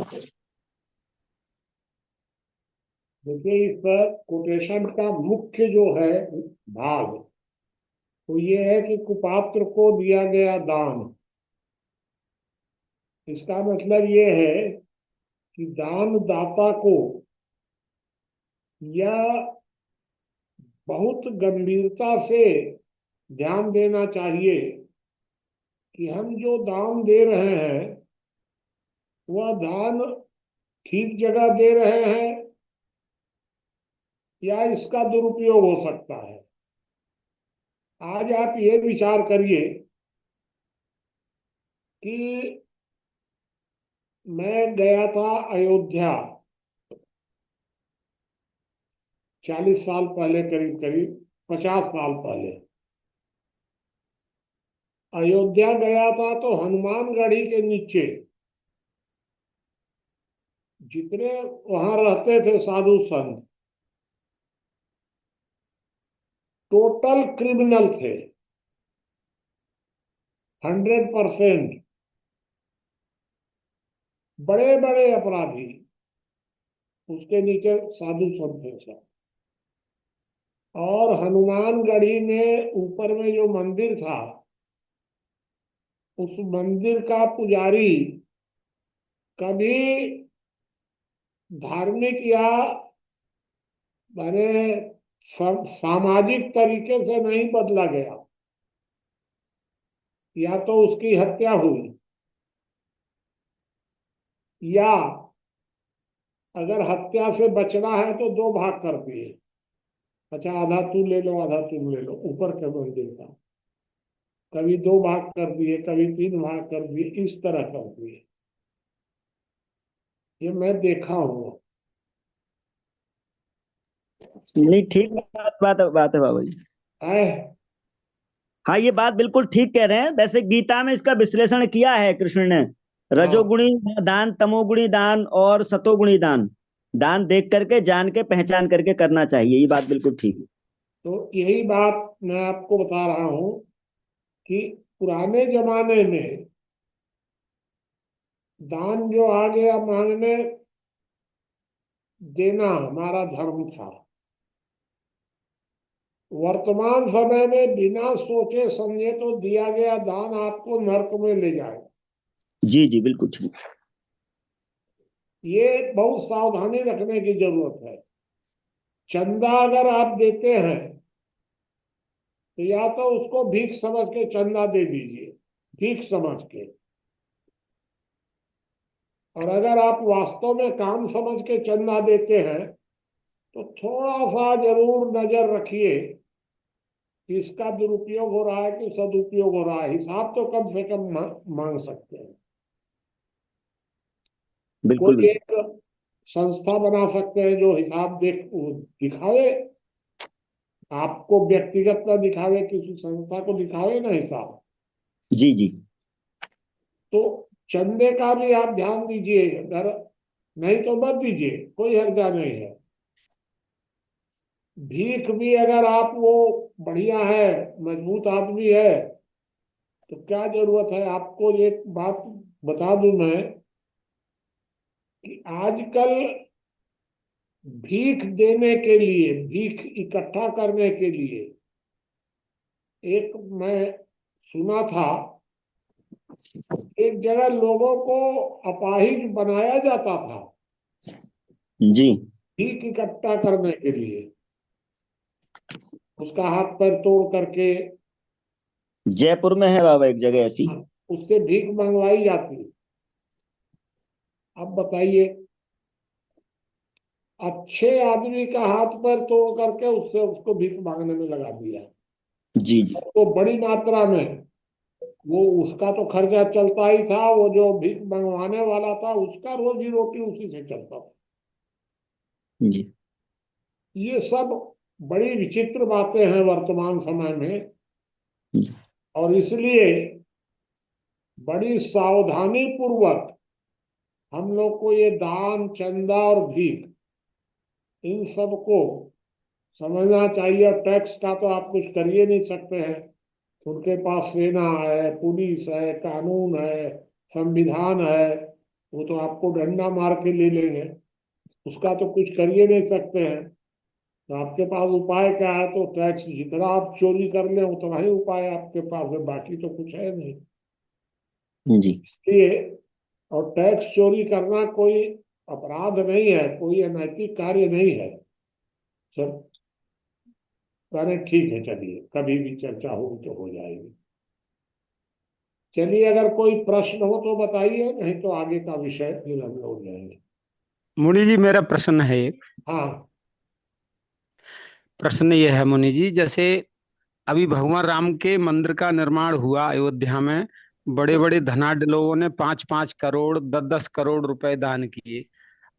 देखिए, इस कोटेशन का मुख्य जो है भाग, तो ये है कि कुपात्र को दिया गया दान, इसका मतलब ये है कि दान दाता को या बहुत गंभीरता से ध्यान देना चाहिए कि हम जो दान दे रहे हैं वह दान ठीक जगह दे रहे हैं या इसका दुरुपयोग हो सकता है। आज आप ये विचार करिए कि मैं गया था अयोध्या 40 साल पहले, करीब करीब 50 साल पहले अयोध्या गया था, तो हनुमानगढ़ी के नीचे जितने वहां रहते थे साधु संत, टोटल क्रिमिनल थे, 100%, बड़े बड़े अपराधी उसके नीचे साधु संत थे सब। और हनुमानगढ़ी में ऊपर में जो मंदिर था, उस मंदिर का पुजारी कभी धार्मिक या माने सामाजिक तरीके से नहीं बदला गया, या तो उसकी हत्या हुई, या अगर हत्या से बचना है तो दो भाग कर दिए, अच्छा आधा तू ले लो आधा तुम ले लो, ऊपर के मंदिर का कभी दो भाग कर दिए, कभी तीन भाग कर दिए, इस तरह कर दिए। ये मैं देखा हूँ। नहीं, ठीक बात बात बात है बाबा जी। है। हाँ, ये बात बिल्कुल ठीक कह रहे हैं। वैसे गीता में इसका विश्लेषण किया है कृष्ण ने। हाँ, रजोगुणी दान, तमोगुणी दान और सतोगुणी दान, दान देख करके, जान के, पहचान करके करना चाहिए। ये बात बिल्कुल ठीक है। तो यही बात मैं आपको बता रहा हूँ कि पुराने जमाने में दान जो आ गया मांगने, देना हमारा धर्म था। वर्तमान समय में बिना सोचे समझे तो दिया गया दान आपको नरक में ले जाएगा। जी जी, बिल्कुल ठीक। ये बहुत सावधानी रखने की जरूरत है। चंदा अगर आप देते हैं तो या तो उसको भीख समझ के चंदा दे दीजिए, भीख समझ के। और अगर आप वास्तव में काम समझ के चंदा देते हैं तो थोड़ा सा जरूर नजर रखिए कि इसका दुरुपयोग हो रहा है कि सदुपयोग हो रहा है। हिसाब तो कम से कम मांग सकते हैं। बिल्कुल कोई बिल्कुल। एक संस्था बना सकते हैं जो हिसाब दिखावे, आपको व्यक्तिगत ना दिखावे, किसी संस्था को दिखावे ना हिसाब। जी जी। तो चंदे का भी आप ध्यान दीजिए, अगर नहीं तो मत दीजिए, कोई हर्जा नहीं है। भीख भी अगर आप वो बढ़िया है, मजबूत आदमी है, तो क्या जरूरत है। आपको एक बात बता दूं मैं कि आजकल भीख देने के लिए, भीख इकट्ठा करने के लिए, एक मैं सुना था, एक जगह लोगों को अपाहिज बनाया जाता था जी भीख इकट्ठा करने के लिए। उसका हाथ पैर तोड़ करके जयपुर में है बाबा एक जगह ऐसी। उससे भीख मंगवाई जाती। अब बताइए, अच्छे आदमी का हाथ पैर तोड़ करके उससे उसको भीख मांगने में लगा दिया। जी जी। तो बड़ी मात्रा में वो, उसका तो खर्चा चलता ही था, वो जो भीख मंगवाने वाला था उसका रोजी रोटी उसी से चलता था। जी ये सब बड़ी विचित्र बातें हैं वर्तमान समय में। जी। और इसलिए बड़ी सावधानी पूर्वक हम लोग को ये दान, चंदा और भीख, इन सब को समझना चाहिए। और टैक्स का तो आप कुछ कर ही नहीं सकते हैं। उनके पास सेना है, पुलिस है, कानून है, संविधान है। वो तो आपको डंडा मार के ले लेंगे, उसका तो कुछ कर ही नहीं सकते हैं। तो आपके पास उपाय क्या है? तो टैक्स जितना आप चोरी कर लें उतना ही उपाय आपके पास है, बाकी तो कुछ है नहीं। जी इसलिए, और टैक्स चोरी करना कोई अपराध नहीं है, कोई अनैतिक कार्य नहीं है। सब अरे ठीक है, चलिए कभी भी चर्चा होगी तो हो जाएगी। चलिए, अगर कोई प्रश्न हो तो बताइए, नहीं तो आगे का विषय फिर हम लोग जाएंगे। मुनि जी, मेरा प्रश्न है एक। हाँ। प्रश्न ये है मुनि जी, जैसे अभी भगवान राम के मंदिर का निर्माण हुआ अयोध्या में, बड़े बड़े धनाढ्य लोगों ने 5-5 करोड़ 10-10 करोड़ रुपए दान किए।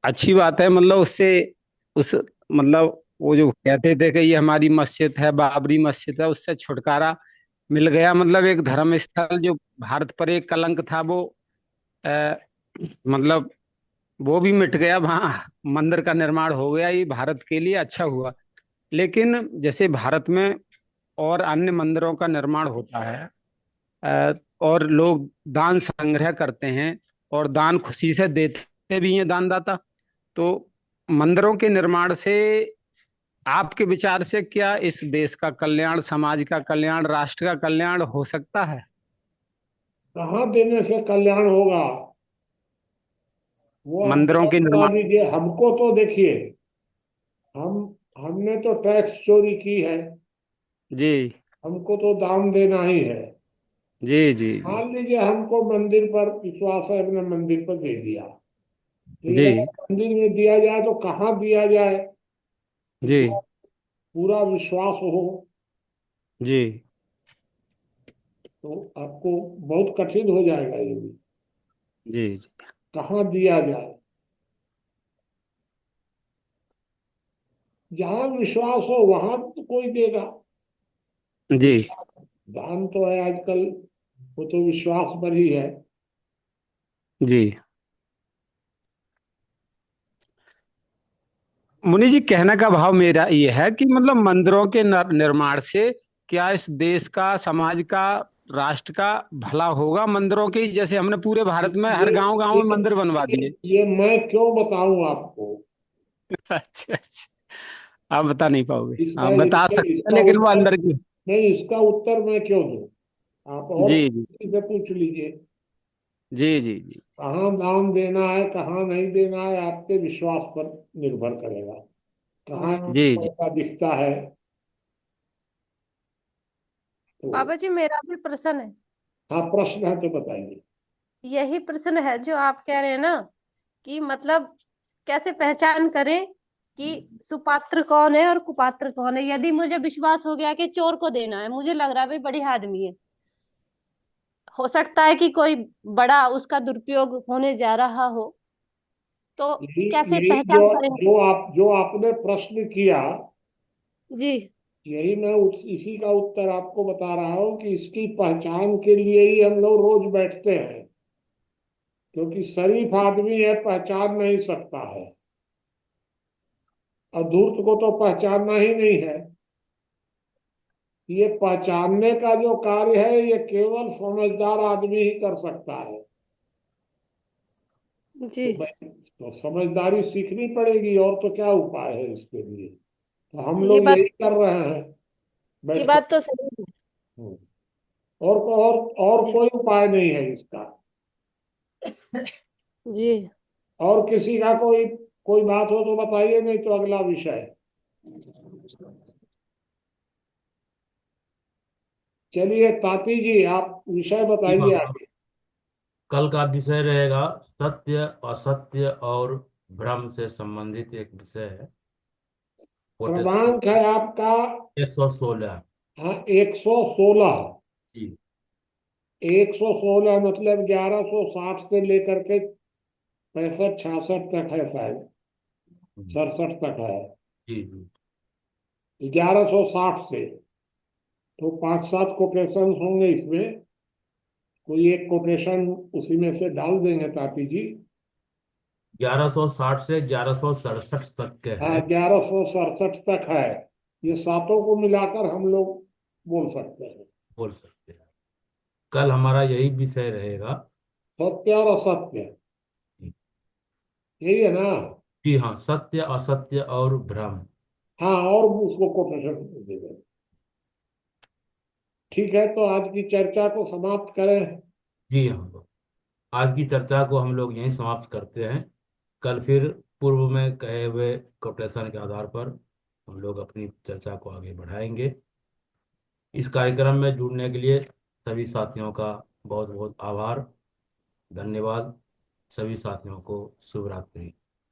अच्छी बात है, मतलब उससे उस मतलब वो जो कहते थे कि ये हमारी मस्जिद है, बाबरी मस्जिद है, उससे छुटकारा मिल गया। मतलब एक धर्म स्थल जो भारत पर एक कलंक था, वो आ, मतलब वो भी मिट गया। वहां मंदिर का निर्माण हो गया, ये भारत के लिए अच्छा हुआ। लेकिन जैसे भारत में और अन्य मंदिरों का निर्माण होता है, और लोग दान संग्रह करते हैं और दान खुशी से देते भी हैं दानदाता, तो मंदिरों के निर्माण से आपके विचार से क्या इस देश का कल्याण, समाज का कल्याण, राष्ट्र का कल्याण हो सकता है? कहाँ देने से कल्याण होगा? वो आप मंदिरों बात के बता निर्माण। दीजिए हमको। तो देखिए, हम हमने तो टैक्स चोरी की है, जी हमको तो दान देना ही है। जी जी जी मान लीजिए हमको मंदिर पर विश्वास है, हमने मंदिर पर दे दिया, लेकिन जी अगर मंदिर में दिया जाए तो कहाँ दिया जाए, जी इसका पूरा विश्वास हो जी तो आपको बहुत कठिन हो जाएगा ये भी, जी जी कहाँ दिया जाए। जहाँ विश्वास हो वहां तो कोई देगा। जी दान तो है आजकल, वो तो विश्वास पर ही है। जी। मुनि जी, कहने का भाव मेरा ये है कि मतलब मंदिरों के निर्माण से क्या इस देश का, समाज का, राष्ट्र का भला होगा? मंदिरों की, जैसे हमने पूरे भारत में हर ये गांव गांव ये में मंदिर बनवा दिए। ये मैं क्यों बताऊं आपको? अच्छा अच्छा, आप बता नहीं पाओगे, इसका आप बता इसके सकते हैं इसका लेकिन वो उत्तर अंदर की। नहीं, इसका उत्तर मैं क्यों दूं? आप और जी जी किसी से पूछ लीजिए। जी जी जी कहाँ दान देना है कहाँ नहीं देना है आपके विश्वास पर निर्भर करेगा। कहाँ जी जी पैसा दिखता है तो। बाबा जी, मेरा भी प्रश्न है। हाँ, प्रश्न है तो बताइए। यही प्रश्न है जो आप कह रहे हैं ना, कि मतलब कैसे पहचान करें कि सुपात्र कौन है और कुपात्र कौन है। यदि मुझे विश्वास हो गया कि चोर को देना है, मुझे लग रहा है भाई बढ़िया आदमी है, हो सकता है कि कोई बड़ा उसका दुरुपयोग होने जा रहा हो, तो यही कैसे यही जो पहचान करें? जो आपने प्रश्न किया, जी यही मैं इसी का उत्तर आपको बता रहा हूँ कि इसकी पहचान के लिए ही हम लोग रोज बैठते हैं। क्योंकि शरीफ आदमी है, पहचान नहीं सकता है, और धूर्त को तो पहचानना ही नहीं है। ये पहचानने का जो कार्य है ये केवल समझदार आदमी ही कर सकता है। जी, तो समझदारी सीखनी पड़ेगी, और तो क्या उपाय है इसके लिए? तो हम ये लोग बात यही कर रहे हैं ये बैठ बात कर। तो सही है। हम्म। और जी कोई उपाय नहीं है इसका। जी। और किसी का कोई कोई बात हो तो बताइए, नहीं तो अगला विषय। चलिए ताती जी, आप विषय जी बताइए बाबा, आगे। कल का विषय रहेगा सत्य, असत्य और भ्रम से संबंधित एक विषय है। कोटेशन क्रमांक है आपका? 116। हाँ, 116। जी। 116 मतलब 1160 से लेकर के 65 66 तक है शायद, हम्म, 67 तक है। जी जी। 1160 से तो 5 7 कोटेशन होंगे इसमें। कोई एक कोटेशन उसी में से डाल देंगे ताती जी। 1160 से 1167 तक के हाँ, है। 1167 तक है। ये सातों को मिलाकर हम लोग बोल सकते हैं। बोल सकते हैं। कल हमारा यही विषय रहेगा। सत्य और असत्य, जी। यही है ना? जी हाँ, सत्य, असत्य और भ्रम। हाँ, और उसको कोटेशन दे देंगे। ठीक है, तो आज की चर्चा को समाप्त करें। जी हाँ, आज की चर्चा को हम लोग यहीं समाप्त करते हैं। कल फिर पूर्व में कहे हुए कोटेशन के आधार पर हम लोग अपनी चर्चा को आगे बढ़ाएंगे। इस कार्यक्रम में जुड़ने के लिए सभी साथियों का बहुत बहुत आभार, धन्यवाद। सभी साथियों को शुभ रात्रि।